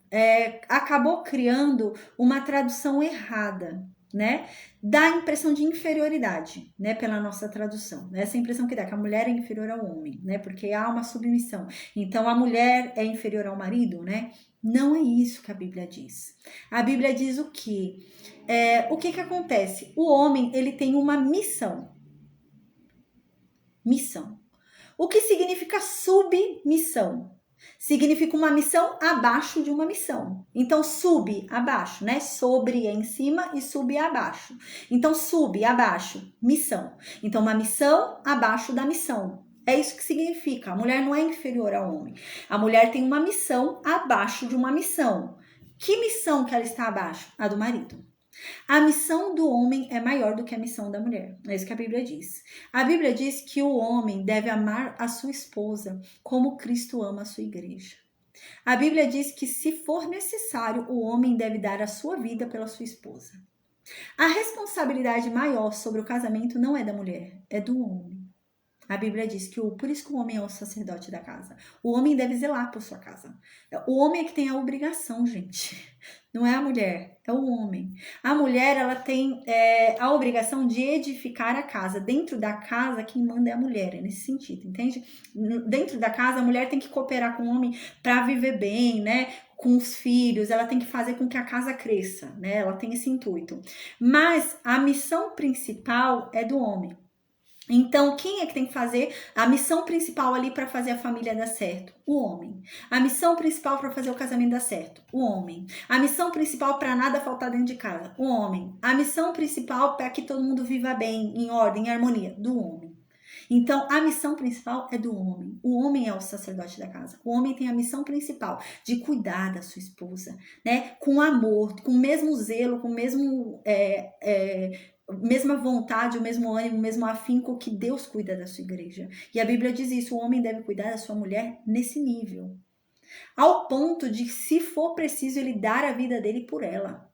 acabou criando uma tradução errada, né? Dá a impressão de inferioridade, né? Pela nossa tradução. Essa impressão que dá, que a mulher é inferior ao homem, né? Porque há uma submissão. Então, a mulher é inferior ao marido, né? Não é isso que a Bíblia diz. A Bíblia diz o quê? O que acontece? O homem, ele tem uma missão. Missão. O que significa submissão? Significa uma missão abaixo de uma missão. Então, sub, abaixo, né? Sobre é em cima e sub é abaixo. Então, sub, abaixo, missão. Então, uma missão abaixo da missão. É isso que significa. A mulher não é inferior ao homem. A mulher tem uma missão abaixo de uma missão. Que missão que ela está abaixo? A do marido. A missão do homem é maior do que a missão da mulher. É isso que a Bíblia diz. A Bíblia diz que o homem deve amar a sua esposa como Cristo ama a sua igreja. A Bíblia diz que, se for necessário, o homem deve dar a sua vida pela sua esposa. A responsabilidade maior sobre o casamento não é da mulher, é do homem. A Bíblia diz que por isso que o homem é o sacerdote da casa. O homem deve zelar por sua casa. O homem é que tem a obrigação, gente. Não é a mulher, é o homem. A mulher, ela tem a obrigação de edificar a casa. Dentro da casa, quem manda é a mulher, é nesse sentido, entende? Dentro da casa, a mulher tem que cooperar com o homem para viver bem, né? Com os filhos, ela tem que fazer com que a casa cresça, né? Ela tem esse intuito. Mas a missão principal é do homem. Então, quem é que tem que fazer a missão principal ali para fazer a família dar certo? O homem. A missão principal para fazer o casamento dar certo? O homem. A missão principal para nada faltar dentro de casa? O homem. A missão principal para que todo mundo viva bem, em ordem, em harmonia? Do homem. Então, a missão principal é do homem. O homem é o sacerdote da casa. O homem tem a missão principal de cuidar da sua esposa, né? Com amor, com o mesmo zelo, com o mesmo... mesma vontade, o mesmo ânimo, o mesmo afinco que Deus cuida da sua igreja. E a Bíblia diz isso, o homem deve cuidar da sua mulher nesse nível. Ao ponto de, se for preciso, ele dar a vida dele por ela.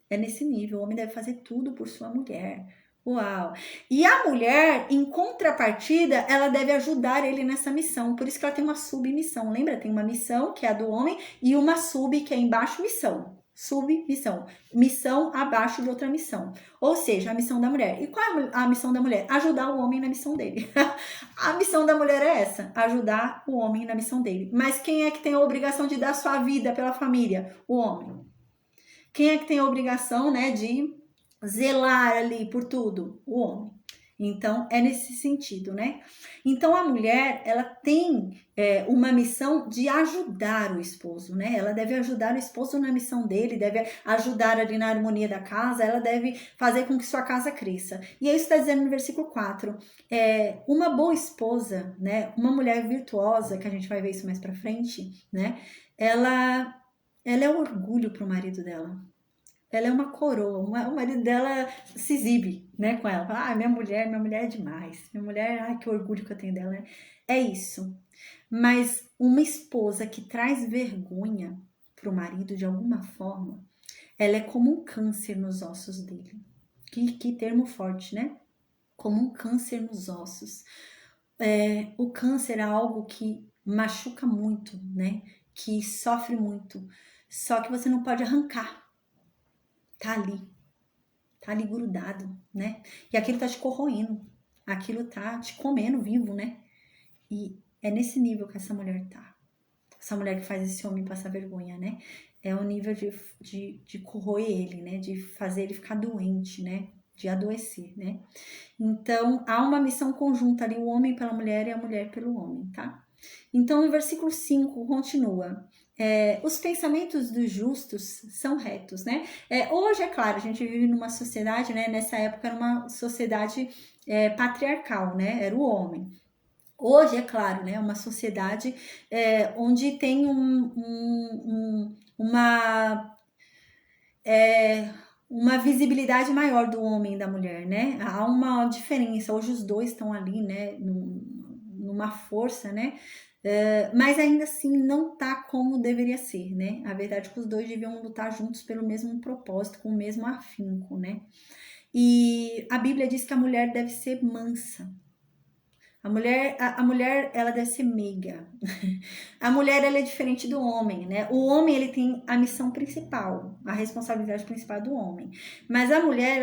É nesse nível, o homem deve fazer tudo por sua mulher. Uau! E a mulher, em contrapartida, ela deve ajudar ele nessa missão. Por isso que ela tem uma submissão. Lembra? Tem uma missão, que é a do homem, e uma sub, que é embaixo, missão. Submissão. Missão abaixo de outra missão. Ou seja, a missão da mulher. E qual é a missão da mulher? Ajudar o homem na missão dele. A missão da mulher é essa. Ajudar o homem na missão dele. Mas quem é que tem a obrigação de dar sua vida pela família? O homem. Quem é que tem a obrigação, né, de zelar ali por tudo? O homem. Então, é nesse sentido, né? Então, a mulher, ela tem uma missão de ajudar o esposo, né? Ela deve ajudar o esposo na missão dele, deve ajudar ali na harmonia da casa, ela deve fazer com que sua casa cresça. E é isso que está dizendo no versículo 4. Uma boa esposa, né? Uma mulher virtuosa, que a gente vai ver isso mais pra frente, né? Ela é orgulho pro marido dela. ela é uma coroa, o marido dela se exibe, né, com ela. Fala, minha mulher é demais. Minha mulher, ai, que orgulho que eu tenho dela. É isso. Mas uma esposa que traz vergonha pro marido de alguma forma, ela é como um câncer nos ossos dele. Que termo forte, né? Como um câncer nos ossos. O câncer é algo que machuca muito, né? Que sofre muito. Só que você não pode arrancar. Tá ali. Tá ali grudado, né? E aquilo tá te corroendo. Aquilo tá te comendo vivo, né? E é nesse nível que essa mulher tá. Essa mulher que faz esse homem passar vergonha, né? É o nível de corroer ele, né? De fazer ele ficar doente, né? De adoecer, né? Então, há uma missão conjunta ali, o homem pela mulher e a mulher pelo homem, tá? Então, no versículo 5, continua. Os pensamentos dos justos são retos, né? Hoje, é claro, a gente vive numa sociedade, né? Nessa época era uma sociedade patriarcal, né? Era o homem. Hoje, é claro, né? Uma sociedade onde tem uma visibilidade maior do homem e da mulher, né? Há uma diferença. Hoje os dois estão ali, né? Numa força, né? Mas ainda assim não tá como deveria ser, né? A verdade é que os dois deviam lutar juntos pelo mesmo propósito, com o mesmo afinco, né? E a Bíblia diz que a mulher deve ser mansa. A mulher, ela deve ser meiga. A mulher, ela é diferente do homem, né? O homem, ele tem a missão principal, a responsabilidade principal do homem. Mas a mulher,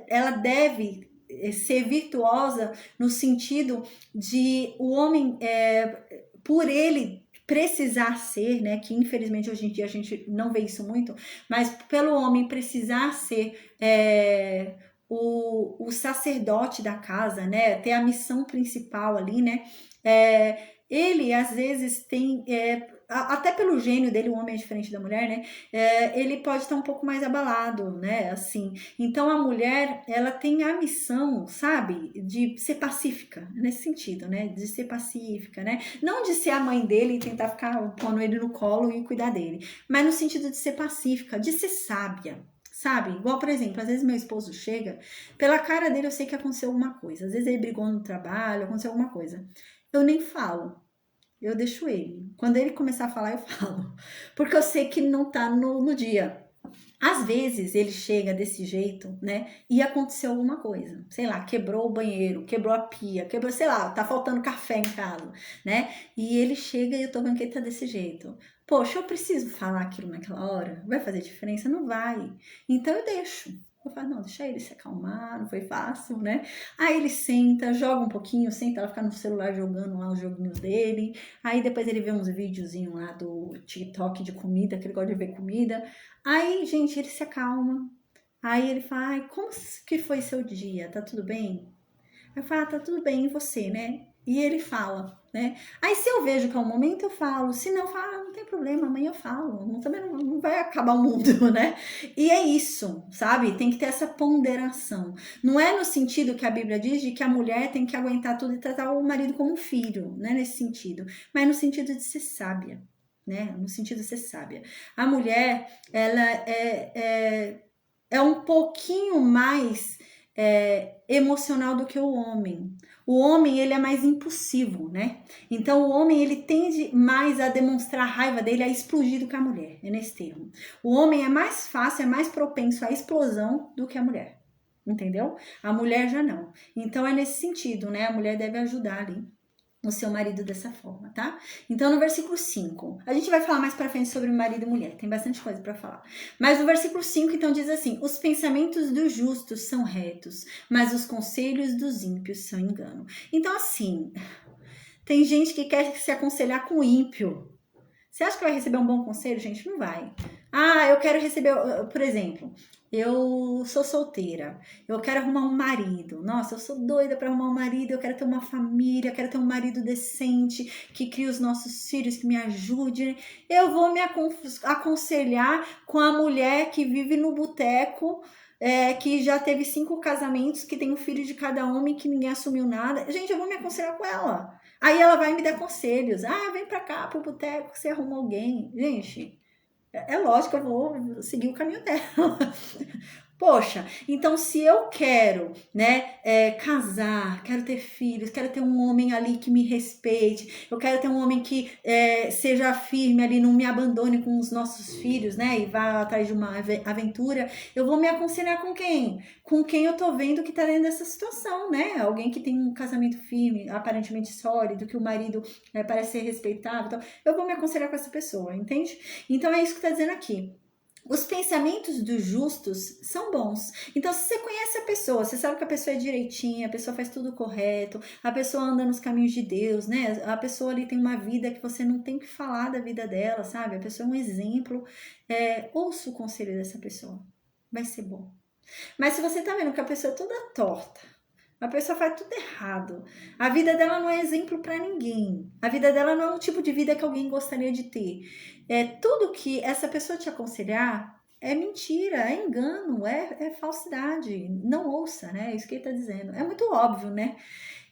ela deve ser virtuosa no sentido de o homem, por ele precisar ser, né? Que infelizmente hoje em dia a gente não vê isso muito, mas pelo homem precisar ser o sacerdote da casa, né? Ter a missão principal ali, né? Ele às vezes tem, até pelo gênio dele, o homem é diferente da mulher, né? Ele pode estar um pouco mais abalado, né? Assim, então a mulher, ela tem a missão, sabe, de ser pacífica, nesse sentido, né? De ser pacífica, né? Não de ser a mãe dele e tentar ficar pondo ele no colo e cuidar dele, mas no sentido de ser pacífica, de ser sábia. Sabe? Igual, por exemplo, às vezes meu esposo chega, pela cara dele eu sei que aconteceu alguma coisa. Às vezes ele brigou no trabalho, aconteceu alguma coisa. Eu nem falo. Eu deixo ele. Quando ele começar a falar, eu falo. Porque eu sei que não tá no dia. Às vezes ele chega desse jeito, né? E aconteceu alguma coisa. Sei lá, quebrou o banheiro, quebrou a pia, quebrou, sei lá, tá faltando café em casa, né? E ele chega e eu tô vendo que ele tá desse jeito. Poxa, eu preciso falar aquilo naquela hora? Vai fazer diferença? Não vai. Então eu deixo. Eu falo, não, deixa ele se acalmar, não foi fácil, né? Aí ele senta, joga um pouquinho, senta, ela fica no celular jogando lá os joguinhos dele. Aí depois ele vê uns videozinhos lá do TikTok de comida, que ele gosta de ver comida. Aí, gente, ele se acalma. Aí ele fala, ai, como que foi seu dia? Tá tudo bem? Eu falo, tá tudo bem, e você, né? E ele fala, né? Aí se eu vejo que é um momento, eu falo. Se não, eu falo, não tem problema, amanhã eu falo. Também não vai acabar o mundo, né? E é isso, sabe? Tem que ter essa ponderação. Não é no sentido que a Bíblia diz de que a mulher tem que aguentar tudo e tratar o marido como um filho, né? Nesse sentido. Mas no sentido de ser sábia, né? No sentido de ser sábia. A mulher, ela é um pouquinho mais emocional do que o homem. O homem, ele é mais impulsivo, né? Então, o homem, ele tende mais a demonstrar a raiva dele, a explodir do que a mulher, é nesse termo. O homem é mais fácil, é mais propenso à explosão do que a mulher, entendeu? A mulher já não. Então, é nesse sentido, né? A mulher deve ajudar ali o seu marido dessa forma, tá? Então, no versículo 5, a gente vai falar mais pra frente sobre marido e mulher, tem bastante coisa pra falar. Mas no versículo 5, então, diz assim: os pensamentos dos justos são retos, mas os conselhos dos ímpios são engano. Então, assim, tem gente que quer se aconselhar com o ímpio. Você acha que vai receber um bom conselho, gente? Não vai. Ah, eu quero receber, por exemplo, eu sou solteira, eu quero arrumar um marido. Nossa, eu sou doida para arrumar um marido, eu quero ter uma família, eu quero ter um marido decente, que crie os nossos filhos, que me ajude. Eu vou me aconselhar com a mulher que vive no boteco, que já teve 5 casamentos, que tem um filho de cada homem, que ninguém assumiu nada. Gente, eu vou me aconselhar com ela. Aí ela vai me dar conselhos. Ah, vem pra cá, pro boteco, você arruma alguém. Gente, É lógico que eu vou seguir o caminho dela. Poxa, então se eu quero, né, casar, quero ter filhos, quero ter um homem ali que me respeite, eu quero ter um homem que seja firme ali, não me abandone com os nossos filhos, né, e vá atrás de uma aventura, eu vou me aconselhar com quem? Com quem eu tô vendo que tá dentro dessa situação, né, alguém que tem um casamento firme, aparentemente sólido, que o marido parece ser respeitável, então, eu vou me aconselhar com essa pessoa, entende? Então é isso que tá dizendo aqui. Os pensamentos dos justos são bons. Então, se você conhece a pessoa, você sabe que a pessoa é direitinha, a pessoa faz tudo correto, a pessoa anda nos caminhos de Deus, né? A pessoa ali tem uma vida que você não tem que falar da vida dela, sabe? A pessoa é um exemplo. Ouça o conselho dessa pessoa. Vai ser bom. Mas se você tá vendo que a pessoa é toda torta, a pessoa faz tudo errado, a vida dela não é exemplo para ninguém, a vida dela não é um tipo de vida que alguém gostaria de ter. Tudo que essa pessoa te aconselhar é mentira, é engano, é falsidade. Não ouça, né? É isso que ele está dizendo. É muito óbvio, né?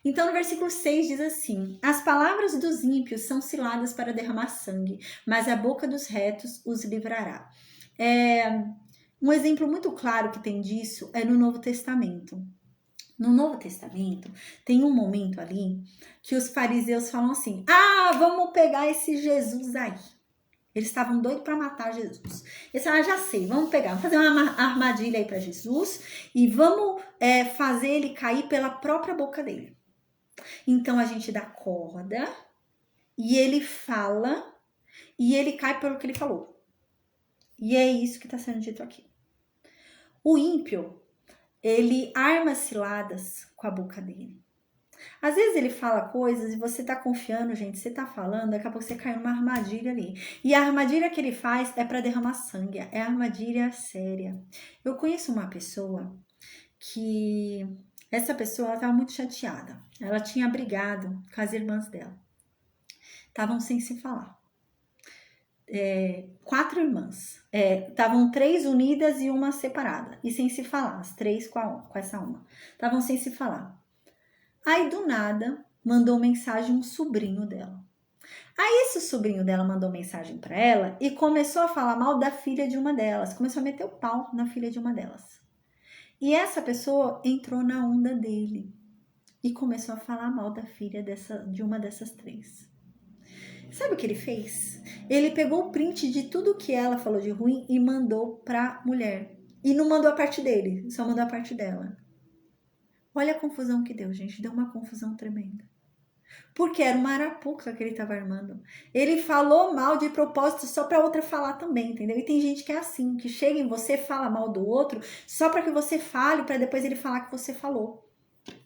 Então, no versículo 6 diz assim: as palavras dos ímpios são ciladas para derramar sangue, mas a boca dos retos os livrará. Um exemplo muito claro que tem disso é no Novo Testamento. No Novo Testamento, tem um momento ali que os fariseus falam assim: vamos pegar esse Jesus aí. Eles estavam doidos para matar Jesus. Eles falaram: já sei, vamos pegar, vamos fazer uma armadilha aí para Jesus e vamos fazer ele cair pela própria boca dele. Então a gente dá corda e ele fala e ele cai pelo que ele falou. E é isso que está sendo dito aqui. O ímpio, ele arma ciladas com a boca dele. Às vezes ele fala coisas e você tá confiando, gente, você tá falando, daqui a pouco você cai numa armadilha ali. E a armadilha que ele faz é para derramar sangue, é armadilha séria. Eu conheço uma pessoa que essa pessoa ela tava muito chateada. Ela tinha brigado com as irmãs dela. Estavam sem se falar. 4 irmãs. Estavam 3 unidas e uma separada. E sem se falar, as 3 com essa uma. Estavam sem se falar. Aí, do nada, mandou mensagem um sobrinho dela. Aí, esse sobrinho dela mandou mensagem para ela e começou a falar mal da filha de uma delas. Começou a meter o pau na filha de uma delas. E essa pessoa entrou na onda dele e começou a falar mal da filha de uma dessas 3. Sabe o que ele fez? Ele pegou o print de tudo que ela falou de ruim e mandou pra mulher. E não mandou a parte dele, só mandou a parte dela. Olha a confusão que deu, gente. Deu uma confusão tremenda. Porque era uma arapuca que ele estava armando. Ele falou mal de propósito só para outra falar também, entendeu? E tem gente que é assim, que chega em você, fala mal do outro, só para que você fale, para depois ele falar que você falou.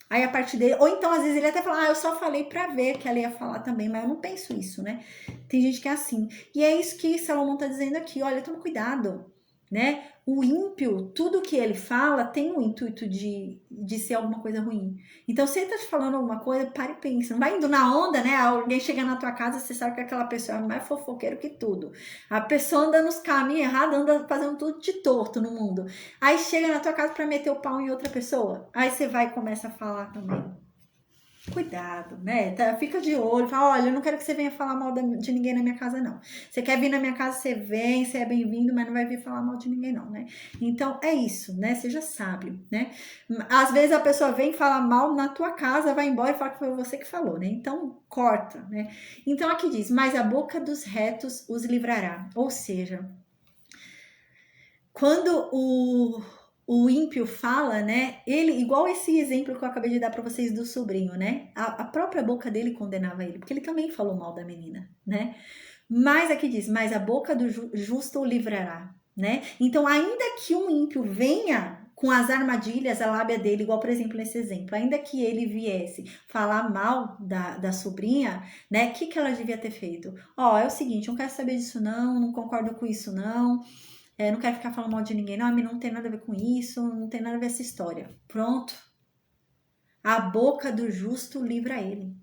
Aí a parte dele, ou então às vezes ele até fala: eu só falei para ver que ela ia falar também, mas eu não penso isso, né? Tem gente que é assim. E é isso que Salomão tá dizendo aqui: olha, toma cuidado, né? O ímpio, tudo que ele fala tem o intuito de ser alguma coisa ruim. Então, se ele tá te falando alguma coisa, pare e pensa. Não vai indo na onda, né? Alguém chega na tua casa, você sabe que aquela pessoa é mais fofoqueira que tudo. A pessoa anda nos caminhos errados, anda fazendo tudo de torto no mundo. Aí chega na tua casa para meter o pau em outra pessoa. Aí você vai e começa a falar também. Cuidado, né? Fica de olho, fala: olha, eu não quero que você venha falar mal de ninguém na minha casa, não. Você quer vir na minha casa, você vem, você é bem-vindo, mas não vai vir falar mal de ninguém, não, né? Então, é isso, né? Seja sábio, né? Às vezes a pessoa vem falar mal na tua casa, vai embora e fala que foi você que falou, né? Então, corta, né? Então, aqui diz: mas a boca dos retos os livrará. Ou seja, quando o ímpio fala, né? Ele, igual esse exemplo que eu acabei de dar para vocês do sobrinho, né? A própria boca dele condenava ele, porque ele também falou mal da menina, né? Mas aqui diz: mas a boca do justo o livrará, né? Então, ainda que um ímpio venha com as armadilhas, a lábia dele, igual, por exemplo, nesse exemplo, ainda que ele viesse falar mal da sobrinha, né? O que ela devia ter feito? É o seguinte, não quero saber disso não concordo com isso não. Não quero ficar falando mal de ninguém, não, a mim não tem nada a ver com isso, não tem nada a ver essa história. Pronto. A boca do justo livra ele.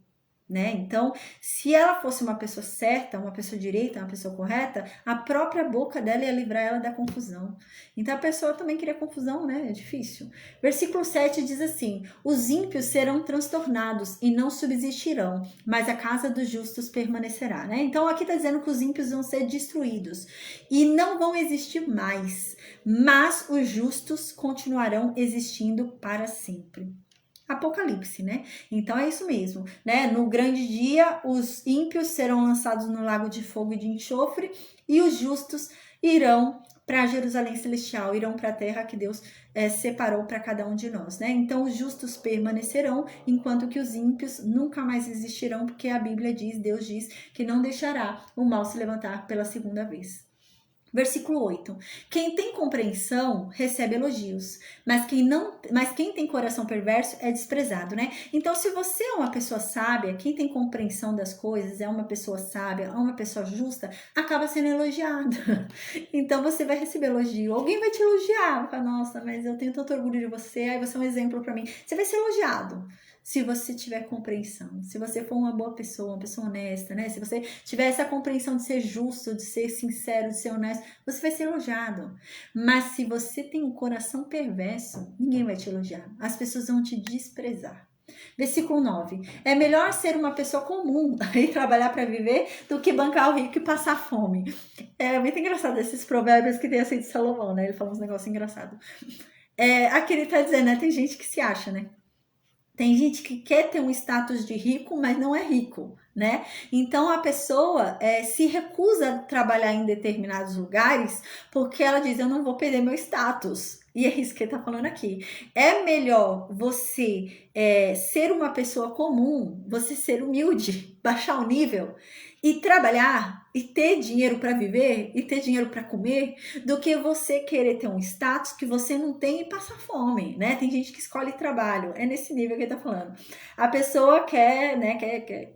né? Então, se ela fosse uma pessoa certa, uma pessoa direita, uma pessoa correta, a própria boca dela ia livrar ela da confusão. Então, a pessoa também queria confusão, né? É difícil. Versículo 7 diz assim: os ímpios serão transtornados e não subsistirão, mas a casa dos justos permanecerá, né? Então, aqui está dizendo que os ímpios vão ser destruídos e não vão existir mais, mas os justos continuarão existindo para sempre. Apocalipse, né? Então é isso mesmo, né? No grande dia, os ímpios serão lançados no lago de fogo e de enxofre, e os justos irão para Jerusalém Celestial, irão para a terra que Deus separou para cada um de nós, né? Então os justos permanecerão, enquanto que os ímpios nunca mais existirão, porque a Bíblia diz, Deus diz, que não deixará o mal se levantar pela segunda vez. Versículo 8. Quem tem compreensão recebe elogios, mas quem tem coração perverso é desprezado, né? Então, se você é uma pessoa sábia, quem tem compreensão das coisas, é uma pessoa sábia, é uma pessoa justa, acaba sendo elogiado. Então, você vai receber elogio. Alguém vai te elogiar, vai falar, nossa, mas eu tenho tanto orgulho de você, aí você é um exemplo para mim. Você vai ser elogiado. Se você tiver compreensão, se você for uma boa pessoa, uma pessoa honesta, né? Se você tiver essa compreensão de ser justo, de ser sincero, de ser honesto, você vai ser elogiado. Mas se você tem um coração perverso, ninguém vai te elogiar. As pessoas vão te desprezar. Versículo 9. É melhor ser uma pessoa comum e trabalhar para viver do que bancar o rico e passar fome. É muito engraçado esses provérbios que tem assim de Salomão, né? Ele fala uns negócios engraçados. Aqui ele tá dizendo, né? Tem gente que se acha, né? Tem gente que quer ter um status de rico, mas não é rico, né? Então a pessoa se recusa a trabalhar em determinados lugares porque ela diz: eu não vou perder meu status. E é isso que ele tá falando aqui. É melhor você ser uma pessoa comum, você ser humilde, baixar o nível e trabalhar e ter dinheiro para viver e ter dinheiro para comer, do que você querer ter um status que você não tem e passar fome, né? Tem gente que escolhe trabalho, é nesse nível que ele tá falando. A pessoa quer, né,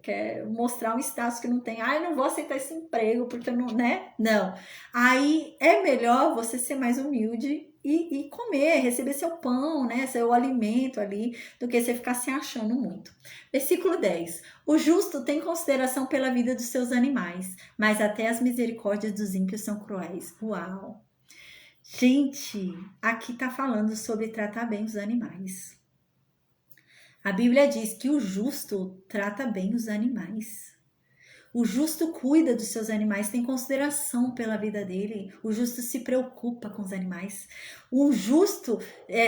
quer mostrar um status que não tem. Ah, eu não vou aceitar esse emprego porque eu não, né? Não. Aí é melhor você ser mais humilde e comer, receber seu pão, né, seu alimento ali, do que você ficar se achando muito. Versículo 10. O justo tem consideração pela vida dos seus animais, mas até as misericórdias dos ímpios são cruéis. Uau! Gente, aqui tá falando sobre tratar bem os animais. A Bíblia diz que o justo trata bem os animais. O justo cuida dos seus animais, tem consideração pela vida dele. O justo se preocupa com os animais. O justo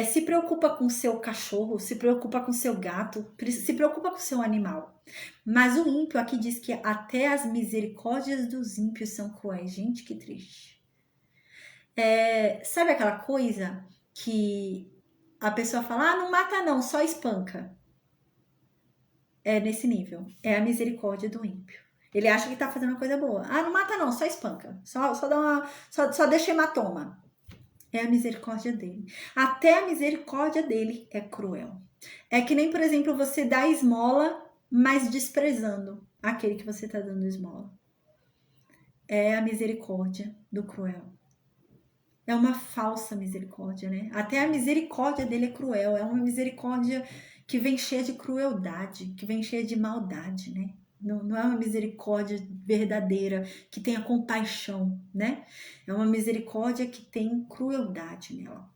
se preocupa com o seu cachorro, se preocupa com o seu gato, se preocupa com o seu animal. Mas o ímpio aqui diz que até as misericórdias dos ímpios são cruéis. Gente, que triste. Sabe aquela coisa que a pessoa fala, não mata não, só espanca. É nesse nível. É a misericórdia do ímpio. Ele acha que tá fazendo uma coisa boa. Ah, não mata não, só espanca. Só dá uma. Só deixa hematoma. É a misericórdia dele. Até a misericórdia dele é cruel. É que nem, por exemplo, você dá esmola, mas desprezando aquele que você tá dando esmola. É a misericórdia do cruel. É uma falsa misericórdia, né? Até a misericórdia dele é cruel. É uma misericórdia que vem cheia de crueldade, que vem cheia de maldade, né? Não é uma misericórdia verdadeira, que tenha compaixão, né? É uma misericórdia que tem crueldade nela.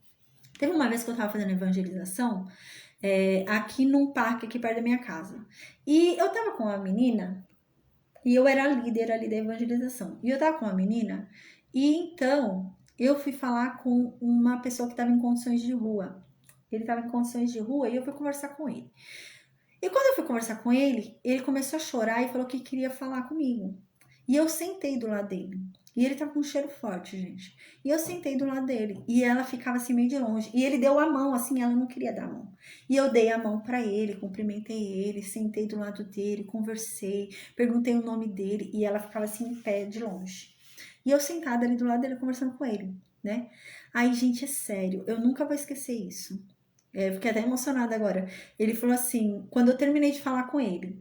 Teve uma vez que eu estava fazendo evangelização, aqui num parque aqui perto da minha casa. E eu tava com uma menina, e eu era líder ali da evangelização. E eu tava com uma menina, e então eu fui falar com uma pessoa que estava em condições de rua. Ele estava em condições de rua e eu fui conversar com ele. E quando eu fui conversar com ele, ele começou a chorar e falou que queria falar comigo. E eu sentei do lado dele. E ele tava com um cheiro forte, gente. E eu sentei do lado dele. E ela ficava assim meio de longe. E ele deu a mão, assim, ela não queria dar a mão. E eu dei a mão para ele, cumprimentei ele, sentei do lado dele, conversei, perguntei o nome dele. E ela ficava assim em pé de longe. E eu sentada ali do lado dele, conversando com ele, né? Aí, gente, é sério, eu nunca vou esquecer isso. Fiquei até emocionada agora. Ele falou assim, quando eu terminei de falar com ele,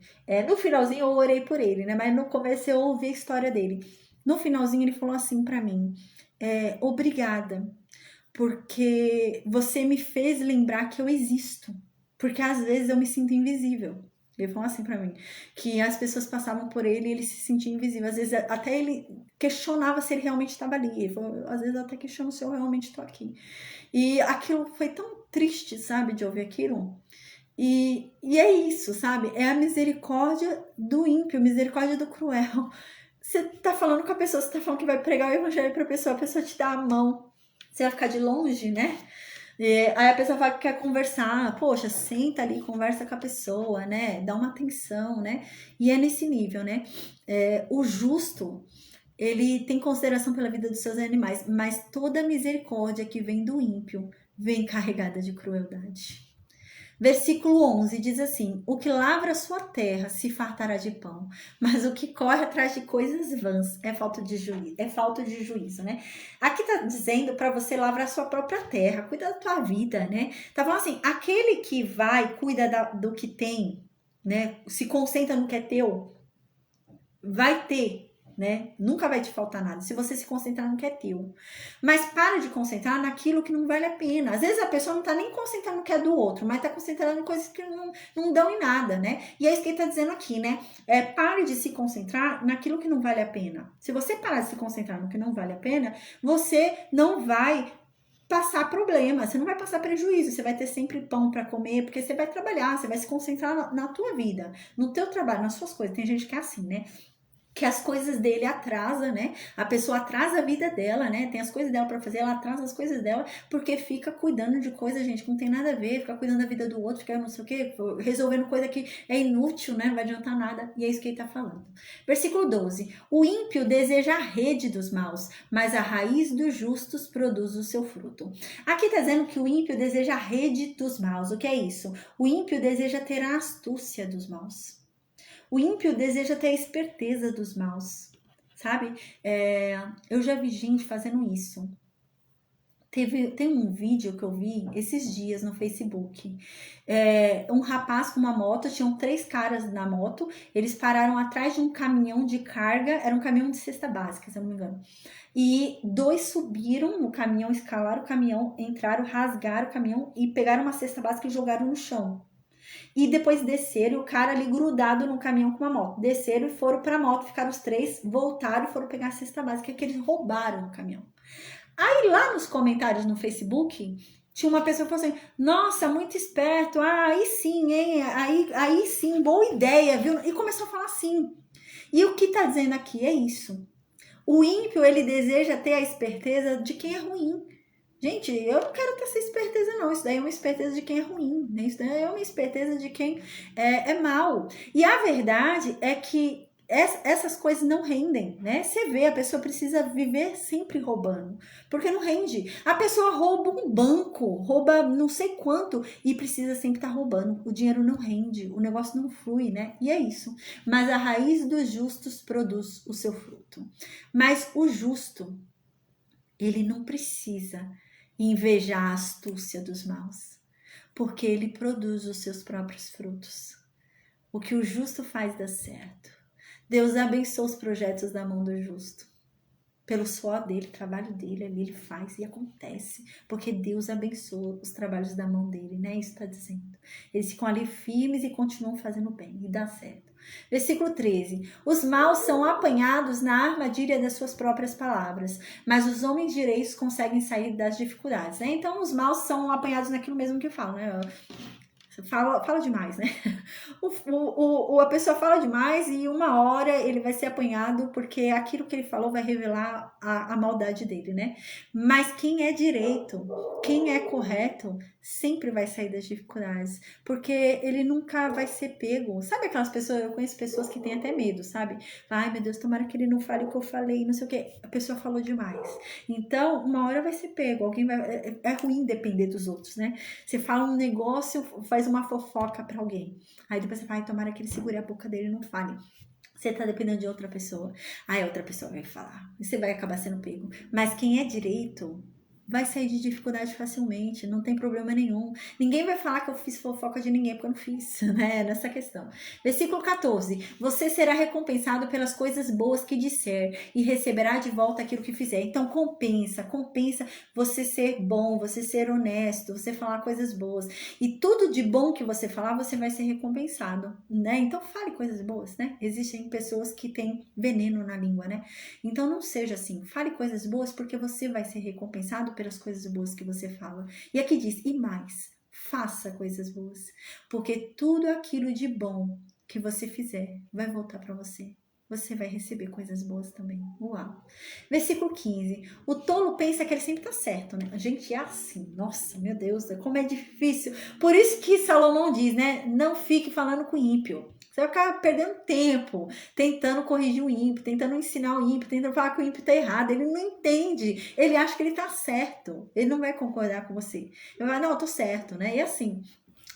no finalzinho eu orei por ele, né? Mas no começo eu ouvi a história dele. No finalzinho ele falou assim pra mim, obrigada, porque você me fez lembrar que eu existo. Porque às vezes eu me sinto invisível. Ele falou assim pra mim, que as pessoas passavam por ele e ele se sentia invisível. Às vezes até ele questionava se ele realmente estava ali. Ele falou, às vezes eu até questiono se eu realmente estou aqui. E aquilo foi tão triste, sabe, de ouvir aquilo. E é isso, sabe? É a misericórdia do ímpio, a misericórdia do cruel. Você tá falando com a pessoa, você tá falando que vai pregar o evangelho pra pessoa, a pessoa te dá a mão. Você vai ficar de longe, né? Aí a pessoa fala que quer conversar, poxa, senta ali, conversa com a pessoa, né? Dá uma atenção, né? E é nesse nível, né? O justo, ele tem consideração pela vida dos seus animais, mas toda misericórdia que vem do ímpio vem carregada de crueldade. Versículo 11 diz assim: o que lavra a sua terra se fartará de pão, mas o que corre atrás de coisas vãs é falta de juízo, né? Aqui tá dizendo para você lavrar a sua própria terra, cuida da tua vida, né? Tá falando assim, aquele que vai, cuida do que tem, né? Se concentra no que é teu, vai ter, né? Nunca vai te faltar nada se você se concentrar no que é teu. Mas para de concentrar naquilo que não vale a pena. Às vezes a pessoa não tá nem concentrando no que é do outro, mas tá concentrando em coisas que não dão em nada, né? E é isso que ele tá dizendo aqui, né? Pare de se concentrar naquilo que não vale a pena. Se você parar de se concentrar no que não vale a pena, você não vai passar problema, você não vai passar prejuízo, você vai ter sempre pão para comer, porque você vai trabalhar, você vai se concentrar na tua vida, no teu trabalho, nas suas coisas. Tem gente que é assim, né? Que as coisas dele atrasa, né? A pessoa atrasa a vida dela, né? Tem as coisas dela para fazer, ela atrasa as coisas dela porque fica cuidando de coisa, gente, que não tem nada a ver, fica cuidando da vida do outro, fica não sei o quê, resolvendo coisa que é inútil, né? Não vai adiantar nada. E é isso que ele tá falando. Versículo 12. O ímpio deseja a rede dos maus, mas a raiz dos justos produz o seu fruto. Aqui tá dizendo que o ímpio deseja a rede dos maus. O que é isso? O ímpio deseja ter a astúcia dos maus. O ímpio deseja ter a esperteza dos maus, sabe? Eu já vi gente fazendo isso. Tem um vídeo que eu vi esses dias no Facebook. Um rapaz com uma moto, tinham 3 caras na moto, eles pararam atrás de um caminhão de carga, era um caminhão de cesta básica, se eu não me engano. E 2 subiram no caminhão, escalaram o caminhão, entraram, rasgaram o caminhão e pegaram uma cesta básica e jogaram no chão. E depois desceram, o cara ali grudado no caminhão com uma moto. Desceram e foram pra moto, ficaram os 3, voltaram e foram pegar a cesta básica que eles roubaram o caminhão. Aí lá nos comentários no Facebook, tinha uma pessoa que falou assim, nossa, muito esperto, aí sim, hein, aí sim, boa ideia, viu? E começou a falar assim. E o que tá dizendo aqui é isso. O ímpio, ele deseja ter a esperteza de quem é ruim. Gente, eu não quero ter essa esperteza, não. Isso daí é uma esperteza de quem é ruim, né? Isso daí é uma esperteza de quem é mal. E a verdade é que essas coisas não rendem, né? Você vê, a pessoa precisa viver sempre roubando, porque não rende. A pessoa rouba um banco, rouba não sei quanto e precisa sempre estar roubando. O dinheiro não rende, o negócio não flui, né? E é isso. Mas a raiz dos justos produz o seu fruto. Mas o justo, ele não precisa invejar a astúcia dos maus, porque ele produz os seus próprios frutos. O que o justo faz dá certo. Deus abençoa os projetos da mão do justo. Pelo suor dele, trabalho dele, ali ele faz e acontece, porque Deus abençoa os trabalhos da mão dele, né? Isso está dizendo. Eles ficam ali firmes e continuam fazendo bem, e dá certo. Versículo 13. Os maus são apanhados na armadilha das suas próprias palavras, mas os homens direitos conseguem sair das dificuldades, né? Então, os maus são apanhados naquilo mesmo que falam, né? Fala demais, né? A pessoa fala demais e uma hora ele vai ser apanhado porque aquilo que ele falou vai revelar a maldade dele, né? Mas quem é direito, quem é correto, sempre vai sair das dificuldades, porque ele nunca vai ser pego. Sabe aquelas pessoas, eu conheço pessoas que têm até medo, sabe? Ai, meu Deus, tomara que ele não fale o que eu falei, não sei o que. A pessoa falou demais. Então, uma hora vai ser pego. Alguém vai. É ruim depender dos outros, né? Você fala um negócio, faz uma fofoca pra alguém. Aí depois você vai, tomara que ele segure a boca dele e não fale. Você tá dependendo de outra pessoa. Aí a outra pessoa vai falar. E você vai acabar sendo pego. Mas quem é direito vai sair de dificuldade facilmente, não tem problema nenhum. Ninguém vai falar que eu fiz fofoca de ninguém, porque eu não fiz, né? Nessa questão. Versículo 14. Você será recompensado pelas coisas boas que disser e receberá de volta aquilo que fizer. Então, compensa você ser bom, você ser honesto, você falar coisas boas. E tudo de bom que você falar, você vai ser recompensado, né? Então, fale coisas boas, né? Existem pessoas que têm veneno na língua, né? Então, não seja assim. Fale coisas boas porque você vai ser recompensado pelas coisas boas que você fala. E aqui diz, e mais, faça coisas boas, porque tudo aquilo de bom que você fizer vai voltar para você. Você vai receber coisas boas também. Uau! Versículo 15. O tolo pensa que ele sempre tá certo, né? A gente é assim. Nossa, meu Deus, como é difícil. Por isso que Salomão diz, né? Não fique falando com ímpio. Você vai ficar perdendo tempo tentando corrigir o ímpio, tentando ensinar o ímpio, tentando falar que o ímpio tá errado. Ele não entende. Ele acha que ele tá certo. Ele não vai concordar com você. Ele vai, não, eu tô certo, né? E assim.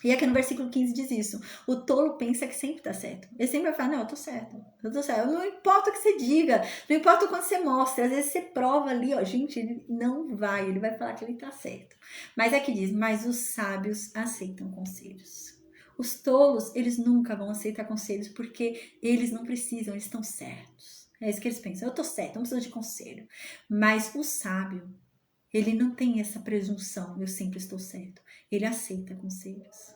E aqui no versículo 15 diz isso. O tolo pensa que sempre tá certo. Ele sempre vai falar, não, eu tô certo. Eu tô certo. Não importa o que você diga. Não importa o quanto você mostra. Às vezes você prova ali, ó. Gente, ele não vai. Ele vai falar que ele tá certo. Mas aqui diz, mas os sábios aceitam conselhos. Os tolos, eles nunca vão aceitar conselhos porque eles não precisam, eles estão certos. É isso que eles pensam. Eu tô certo, não preciso de conselho. Mas o sábio, ele não tem essa presunção, eu sempre estou certo. Ele aceita conselhos.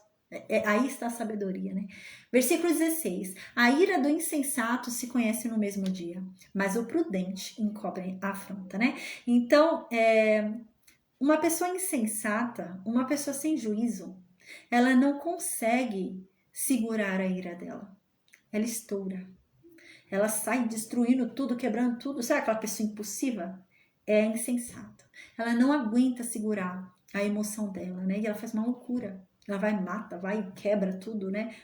Aí está a sabedoria, né? Versículo 16. A ira do insensato se conhece no mesmo dia, mas o prudente encobre a afronta, né? Então, uma pessoa insensata, uma pessoa sem juízo, ela não consegue segurar a ira dela. Ela estoura. Ela sai destruindo tudo, quebrando tudo. Sabe aquela pessoa impulsiva? É insensata. Ela não aguenta segurar a emoção dela, né? E ela faz uma loucura. Ela vai, mata, vai, quebra tudo, né?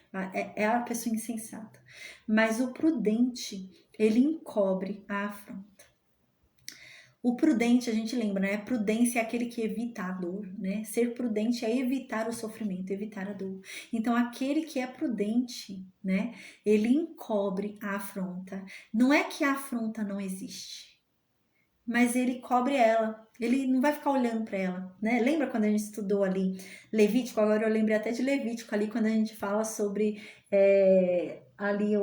É a pessoa insensata. Mas o prudente, ele encobre a afronta. O prudente, a gente lembra, né? Prudência é aquele que evita a dor, né? Ser prudente é evitar o sofrimento, evitar a dor. Então, aquele que é prudente, né? Ele encobre a afronta. Não é que a afronta não existe, mas ele cobre ela. Ele não vai ficar olhando para ela, né? Lembra quando a gente estudou ali Levítico? Agora eu lembrei até de Levítico ali, quando a gente fala sobre ali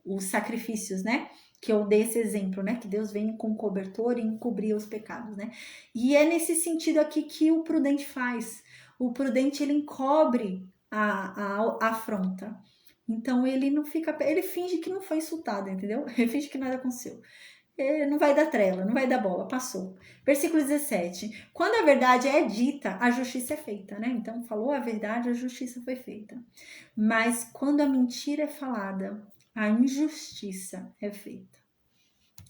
os sacrifícios, né? Que eu dei esse exemplo, né? Que Deus vem com cobertor e encobrir os pecados, né? E é nesse sentido aqui que o prudente faz. O prudente, ele encobre a afronta. Então ele não fica, ele finge que não foi insultado, entendeu? Ele finge que nada aconteceu. Não vai dar trela, não vai dar bola, passou. Versículo 17. Quando a verdade é dita, a justiça é feita, né? Então, falou a verdade, a justiça foi feita. Mas quando a mentira é falada, a injustiça é feita.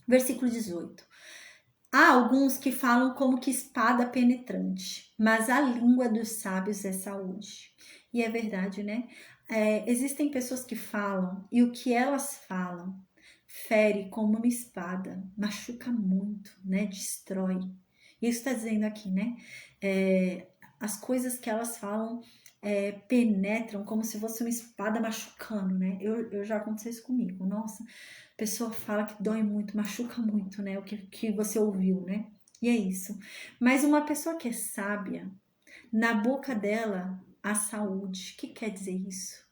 Versículo 18. Há alguns que falam como que espada penetrante, mas a língua dos sábios é saúde. E é verdade, né? Existem pessoas que falam, e o que elas falam fere como uma espada, machuca muito, né? Destrói. Isso está dizendo aqui, né? As coisas que elas falam penetram como se fosse uma espada machucando, né? Eu já aconteceu isso comigo. Nossa, a pessoa fala que dói muito, machuca muito, né? O que você ouviu, né? E é isso. Mas uma pessoa que é sábia, na boca dela, a saúde. O que quer dizer isso?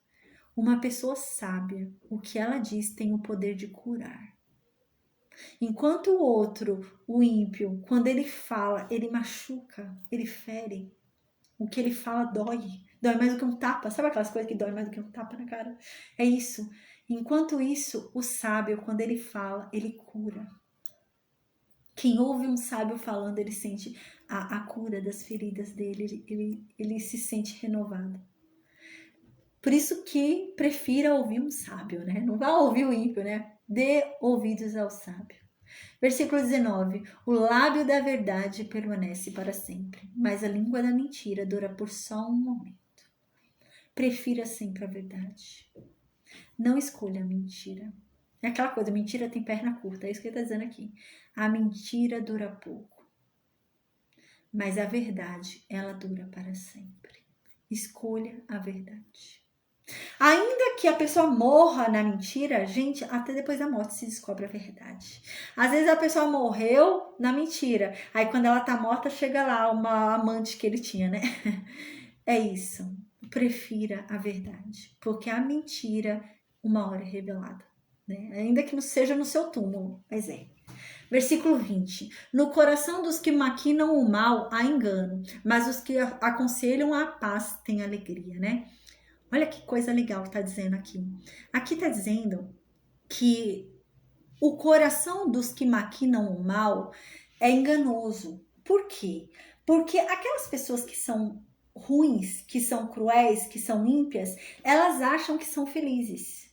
Uma pessoa sábia, o que ela diz tem o poder de curar. Enquanto o outro, o ímpio, quando ele fala, ele machuca, ele fere. O que ele fala dói. Dói mais do que um tapa. Sabe aquelas coisas que dói mais do que um tapa na cara? É isso. Enquanto isso, o sábio, quando ele fala, ele cura. Quem ouve um sábio falando, ele sente a cura das feridas dele. Ele se sente renovado. Por isso que prefira ouvir um sábio, né? Não vá ouvir o ímpio, né? Dê ouvidos ao sábio. Versículo 19. O lábio da verdade permanece para sempre, mas a língua da mentira dura por só um momento. Prefira sempre a verdade. Não escolha a mentira. É aquela coisa, mentira tem perna curta, é isso que ele está dizendo aqui. A mentira dura pouco, mas a verdade, ela dura para sempre. Escolha a verdade. Ainda que a pessoa morra na mentira, gente, até depois da morte se descobre a verdade. Às vezes a pessoa morreu na mentira. Aí quando ela tá morta, chega lá uma amante que ele tinha, né? É isso. Prefira a verdade. Porque a mentira, uma hora é revelada. Né? Ainda que não seja no seu túmulo, mas é. Versículo 20. No coração dos que maquinam o mal há engano, mas os que aconselham a paz têm alegria, né? Olha que coisa legal que está dizendo aqui. Aqui está dizendo que o coração dos que maquinam o mal é enganoso. Por quê? Porque aquelas pessoas que são ruins, que são cruéis, que são ímpias, elas acham que são felizes.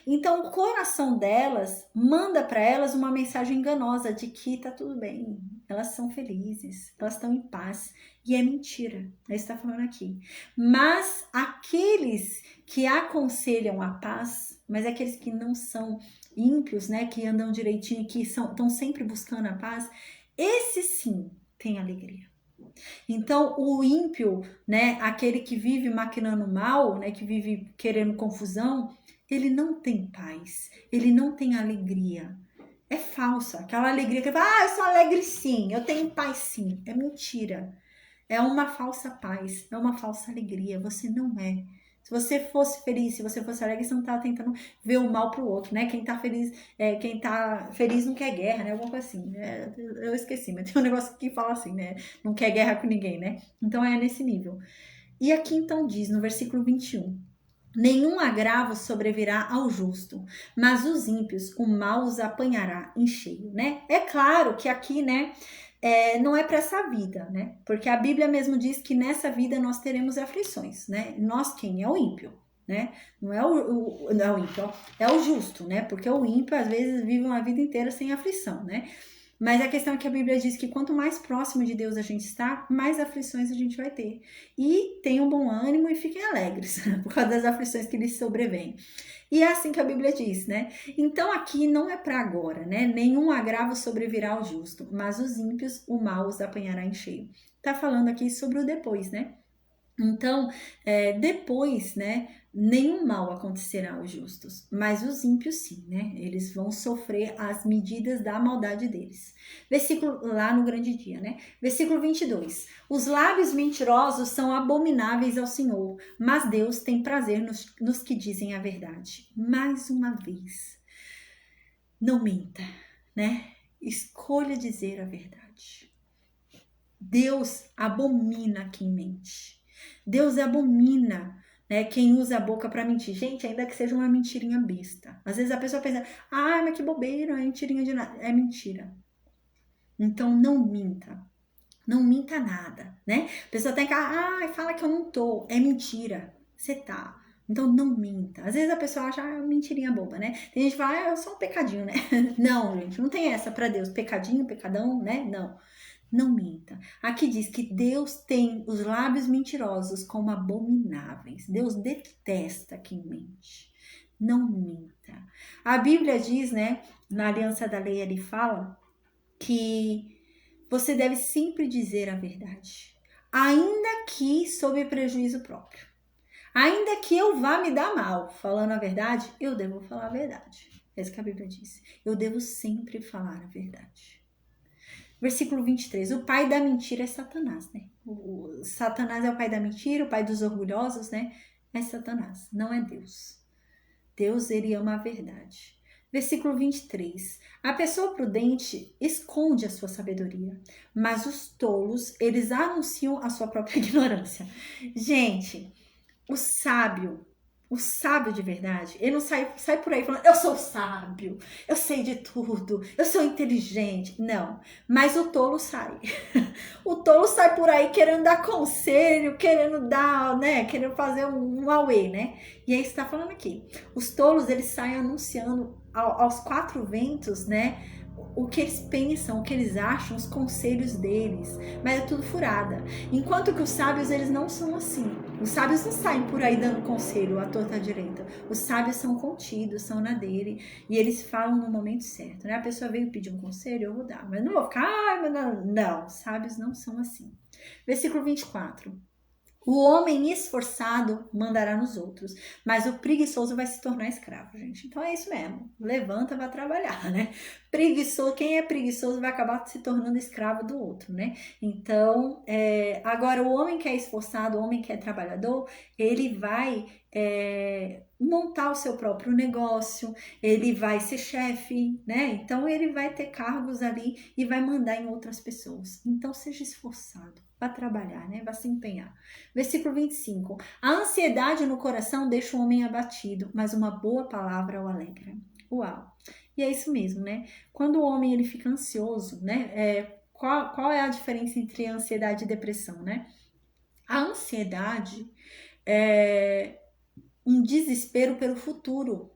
Então o coração delas manda para elas uma mensagem enganosa de que tá tudo bem, elas são felizes, elas estão em paz. E é mentira, é isso que está falando aqui. Mas aqueles que aconselham a paz, mas aqueles que não são ímpios, né, que andam direitinho, que estão sempre buscando a paz, esse sim tem alegria. Então, o ímpio, né, aquele que vive maquinando mal, né, que vive querendo confusão, ele não tem paz, ele não tem alegria. É falsa, aquela alegria que fala, eu sou alegre sim, eu tenho paz sim. É mentira. É uma falsa paz, é uma falsa alegria. Você não é. Se você fosse feliz, se você fosse alegre, você não tá tentando ver o mal pro outro, né? Quem tá feliz não quer guerra, né? Alguma coisa assim. Eu esqueci, mas tem um negócio que fala assim, né? Não quer guerra com ninguém, né? Então é nesse nível. E aqui então diz, no versículo 21, nenhum agravo sobrevirá ao justo, mas os ímpios o mal os apanhará em cheio, né? É claro que aqui, né, não é para essa vida, né? Porque a Bíblia mesmo diz que nessa vida nós teremos aflições, né? Nós quem é o ímpio, né? Não é não é o ímpio, é o justo, né? Porque o ímpio às vezes vive uma vida inteira sem aflição, né? Mas a questão é que a Bíblia diz que quanto mais próximo de Deus a gente está, mais aflições a gente vai ter. E tenham bom ânimo e fiquem alegres, por causa das aflições que lhes sobrevêm. E é assim que a Bíblia diz, né? Então aqui não é para agora, né? Nenhum agravo sobrevirá ao justo, mas os ímpios o mal os apanhará em cheio. Tá falando aqui sobre o depois, né? Então, depois, né, nenhum mal acontecerá aos justos, mas os ímpios sim, né? Eles vão sofrer as medidas da maldade deles. Versículo lá no grande dia, né? Versículo 22. Os lábios mentirosos são abomináveis ao Senhor, mas Deus tem prazer nos que dizem a verdade. Mais uma vez, não minta, né? Escolha dizer a verdade. Deus abomina quem mente. Deus abomina, né, quem usa a boca para mentir. Gente, ainda que seja uma mentirinha besta. Às vezes a pessoa pensa, mas que bobeira, é mentirinha de nada. É mentira. Então não minta. Não minta nada, né? A pessoa tem que, fala que eu não tô. É mentira. Você tá. Então não minta. Às vezes a pessoa acha, mentirinha boba, né? Tem gente que fala, é só um pecadinho, né? Não, gente, não tem essa para Deus. Pecadinho, pecadão, né? Não. Não minta. Aqui diz que Deus tem os lábios mentirosos como abomináveis. Deus detesta quem mente. Não minta. A Bíblia diz, né, na Aliança da Lei, ele fala que você deve sempre dizer a verdade, ainda que sob prejuízo próprio. Ainda que eu vá me dar mal falando a verdade, eu devo falar a verdade. É isso que a Bíblia diz. Eu devo sempre falar a verdade. Versículo 23. O pai da mentira é Satanás, né? O Satanás é o pai da mentira, o pai dos orgulhosos, né? É Satanás, não é Deus. Deus, ele ama a verdade. Versículo 23. A pessoa prudente esconde a sua sabedoria, mas os tolos, eles anunciam a sua própria ignorância. Gente, o sábio de verdade, ele não sai por aí falando, eu sou sábio, eu sei de tudo, eu sou inteligente. Não, mas o tolo sai. O tolo sai por aí querendo dar conselho, querendo dar, né, querendo fazer um auê, né? E aí está falando aqui. Os tolos, eles saem anunciando aos quatro ventos, né, o que eles pensam, o que eles acham, os conselhos deles, mas é tudo furada. Enquanto que os sábios, eles não são assim. Os sábios não saem por aí dando conselho à torta à direita. Os sábios são contidos, são na dele, e eles falam no momento certo, né? A pessoa veio pedir um conselho, eu vou dar, mas não vou ficar, mas não. Sábios não são assim. Versículo 24. O homem esforçado mandará nos outros, mas o preguiçoso vai se tornar escravo, gente. Então é isso mesmo. Levanta, vai trabalhar, né? Preguiçoso, quem é preguiçoso vai acabar se tornando escravo do outro, né? Então, agora o homem que é esforçado, o homem que é trabalhador, ele vai montar o seu próprio negócio, ele vai ser chefe, né? Então ele vai ter cargos ali e vai mandar em outras pessoas. Então seja esforçado, vá trabalhar, né? Vá se empenhar. Versículo 25. A ansiedade no coração deixa o homem abatido, mas uma boa palavra o alegra. Uau! E é isso mesmo, né? Quando o homem ele fica ansioso, né? Qual é a diferença entre ansiedade e depressão, né? A ansiedade é um desespero pelo futuro,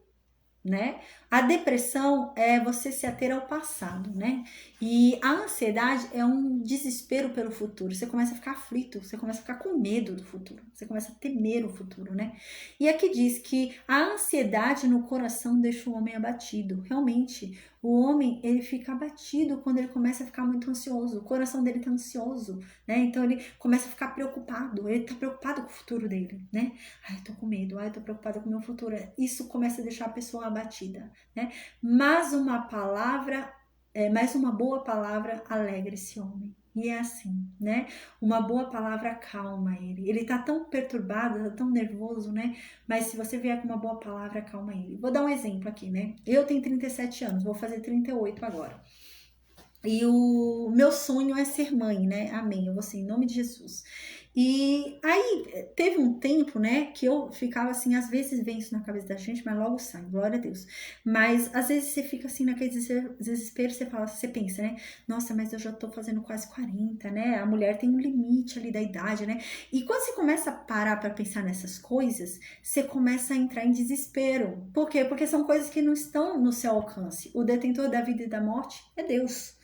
né? A depressão é você se ater ao passado, né? E a ansiedade é um desespero pelo futuro. Você começa a ficar aflito, você começa a ficar com medo do futuro, você começa a temer o futuro, né? E aqui diz que a ansiedade no coração deixa o homem abatido. Realmente, o homem, ele fica abatido quando ele começa a ficar muito ansioso. O coração dele tá ansioso, né? Então ele começa a ficar preocupado. Ele tá preocupado com o futuro dele, né? Ai, tô com medo. Ai, tô preocupada com o meu futuro. Isso começa a deixar a pessoa abatida, né? Mas uma boa palavra alegra esse homem. E é assim, né? Uma boa palavra acalma ele. Ele tá tão perturbado, tá tão nervoso, né? Mas se você vier com uma boa palavra, acalma ele. Vou dar um exemplo aqui, né? Eu tenho 37 anos, vou fazer 38 agora. E o meu sonho é ser mãe, né? Amém. Eu vou ser em nome de Jesus. E aí teve um tempo, né, que eu ficava assim, às vezes vem isso na cabeça da gente, mas logo sai, glória a Deus. Mas às vezes você fica assim naquele desespero, você pensa, né? Nossa, mas eu já tô fazendo quase 40, né? A mulher tem um limite ali da idade, né? E quando você começa a parar para pensar nessas coisas, você começa a entrar em desespero. Por quê? Porque são coisas que não estão no seu alcance. O detentor da vida e da morte é Deus.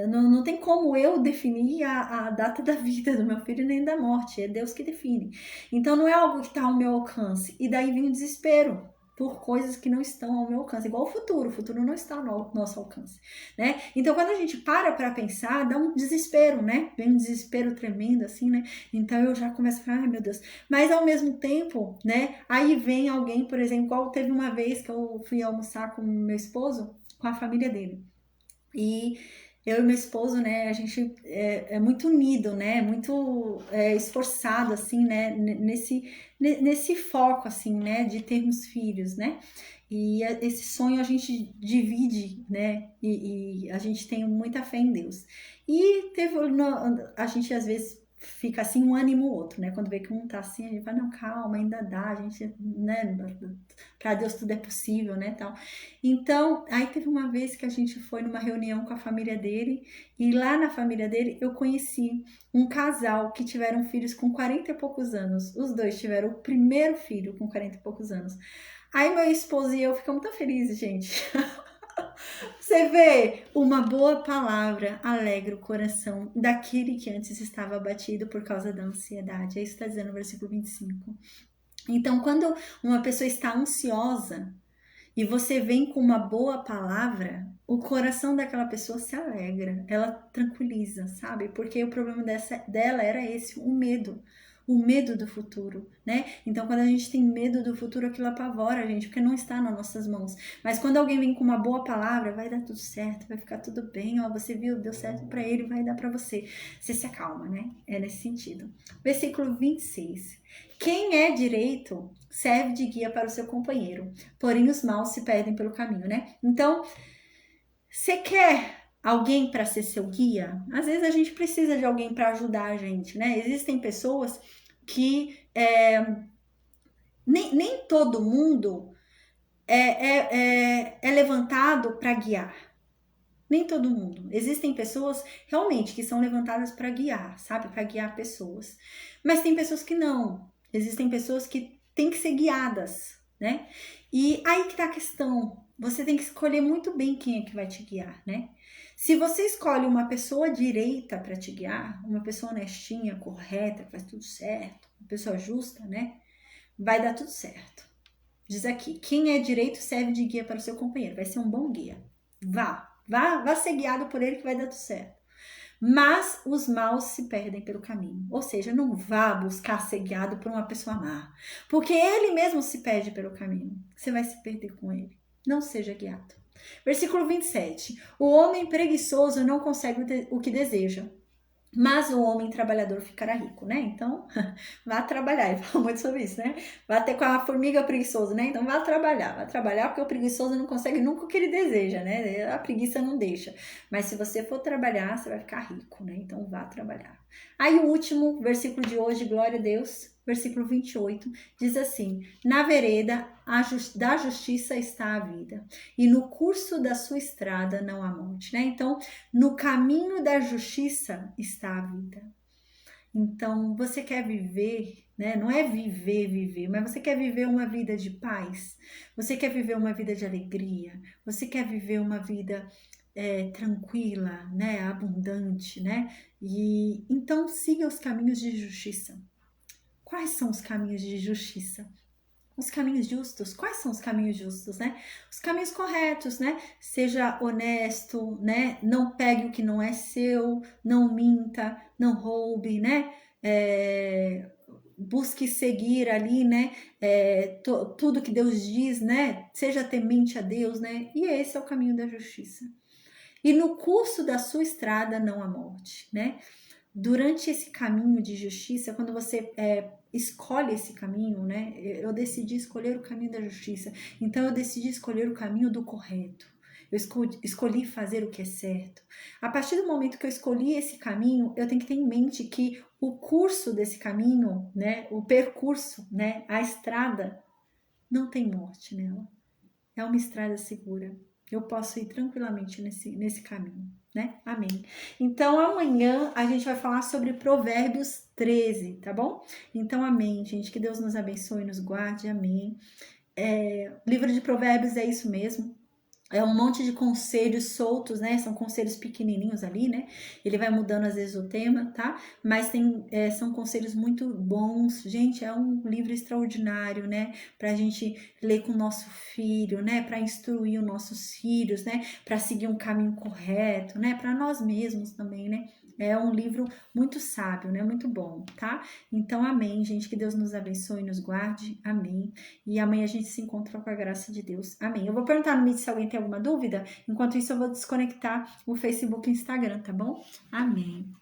Não tem como eu definir a data da vida do meu filho nem da morte, é Deus que define. Então não é algo que está ao meu alcance. E daí vem o desespero por coisas que não estão ao meu alcance, igual o futuro não está ao nosso alcance, né? Então quando a gente para pensar, dá um desespero, né? Vem um desespero tremendo assim, né? Então eu já começo a falar, ai meu Deus. Mas ao mesmo tempo, né? Aí vem alguém, por exemplo, igual teve uma vez que eu fui almoçar com meu esposo, com a família dele. E eu e meu esposo, né, a gente é muito unido, né, muito esforçado, assim, né, nesse foco, assim, né, de termos filhos, né, e esse sonho a gente divide, né, e a gente tem muita fé em Deus. E a gente às vezes fica assim um ânimo o outro, né, quando vê que um tá assim, a gente fala, não, calma, ainda dá, a gente, né, para Deus tudo é possível, né, tal. Então, aí teve uma vez que a gente foi numa reunião com a família dele, e lá na família dele eu conheci um casal que tiveram filhos com 40 e poucos anos. Os dois tiveram o primeiro filho com 40 e poucos anos. Aí meu esposo e eu ficamos tão felizes, gente. Você vê, uma boa palavra alegra o coração daquele que antes estava abatido por causa da ansiedade. É isso que está dizendo no versículo 25. Então, quando uma pessoa está ansiosa, e você vem com uma boa palavra, o coração daquela pessoa se alegra, ela tranquiliza, sabe? Porque o problema dela era esse, o medo do futuro, né? Então, quando a gente tem medo do futuro, aquilo apavora a gente, porque não está nas nossas mãos. Mas quando alguém vem com uma boa palavra, vai dar tudo certo, vai ficar tudo bem, ó, você viu, deu certo para ele, vai dar para você. Você se acalma, né? É nesse sentido. Versículo 26. Quem é direito serve de guia para o seu companheiro, porém os maus se perdem pelo caminho, né? Então, você quer alguém para ser seu guia? Às vezes a gente precisa de alguém para ajudar a gente, né? Existem pessoas que nem todo mundo é levantado para guiar. Nem todo mundo. Existem pessoas realmente que são levantadas para guiar, sabe? Para guiar pessoas. Mas tem pessoas que não. Existem pessoas que têm que ser guiadas, né? E aí que tá a questão. Você tem que escolher muito bem quem é que vai te guiar, né? Se você escolhe uma pessoa direita para te guiar, uma pessoa honestinha, correta, que faz tudo certo, uma pessoa justa, né? Vai dar tudo certo. Diz aqui, quem é direito serve de guia para o seu companheiro. Vai ser um bom guia. Vá ser guiado por ele que vai dar tudo certo. mas os maus se perdem pelo caminho. Ou seja, não vá buscar ser guiado por uma pessoa má, porque ele mesmo se perde pelo caminho. Você vai se perder com ele. Não seja guiado. Versículo 27. O homem preguiçoso não consegue o que deseja, mas o homem trabalhador ficará rico, né? Então, vá trabalhar. Ele fala muito sobre isso, né? Vá ter com a formiga preguiçosa, né? Então, vá trabalhar, porque o preguiçoso não consegue nunca o que ele deseja, né? A preguiça não deixa. Mas se você for trabalhar, você vai ficar rico, né? Então, vá trabalhar. Aí, o último versículo de hoje, glória a Deus, versículo 28, diz assim: na vereda da justiça está a vida, e no curso da sua estrada não há morte, né? Então, no caminho da justiça está a vida. Então, você quer viver, né? Não é viver, mas você quer viver uma vida de paz, você quer viver uma vida de alegria, você quer viver uma vida tranquila, né? Abundante, né? E então siga os caminhos de justiça. Quais são os caminhos de justiça? Os caminhos justos. Quais são os caminhos justos, né? Os caminhos corretos, né? Seja honesto, né? Não pegue o que não é seu, não minta, não roube, né? Busque seguir ali, né? Tudo que Deus diz, né? Seja temente a Deus, né? E esse é o caminho da justiça. E no curso da sua estrada não há morte, né? Durante esse caminho de justiça, quando você escolhe esse caminho, né? Eu decidi escolher o caminho da justiça. Então eu decidi escolher o caminho do correto. Eu escolhi fazer o que é certo. A partir do momento que eu escolhi esse caminho, eu tenho que ter em mente que o curso desse caminho, né? O percurso, né? A estrada não tem morte nela. É uma estrada segura. Eu posso ir tranquilamente nesse caminho, né? Amém. Então, amanhã a gente vai falar sobre Provérbios 13, tá bom? Então, amém, gente. Que Deus nos abençoe e nos guarde. Amém. O livro de Provérbios é isso mesmo. É um monte de conselhos soltos, né? São conselhos pequenininhos ali, né? Ele vai mudando às vezes o tema, tá? Mas são conselhos muito bons. Gente, é um livro extraordinário, né? Pra gente ler com o nosso filho, né? Pra instruir os nossos filhos, né? Pra seguir um caminho correto, né? Pra nós mesmos também, né? É um livro muito sábio, né? Muito bom, tá? Então, amém, gente. Que Deus nos abençoe e nos guarde. Amém. E amanhã a gente se encontra com a graça de Deus. Amém. Eu vou perguntar no Meet se alguém tem alguma dúvida. Enquanto isso, eu vou desconectar o Facebook e o Instagram, tá bom? Amém.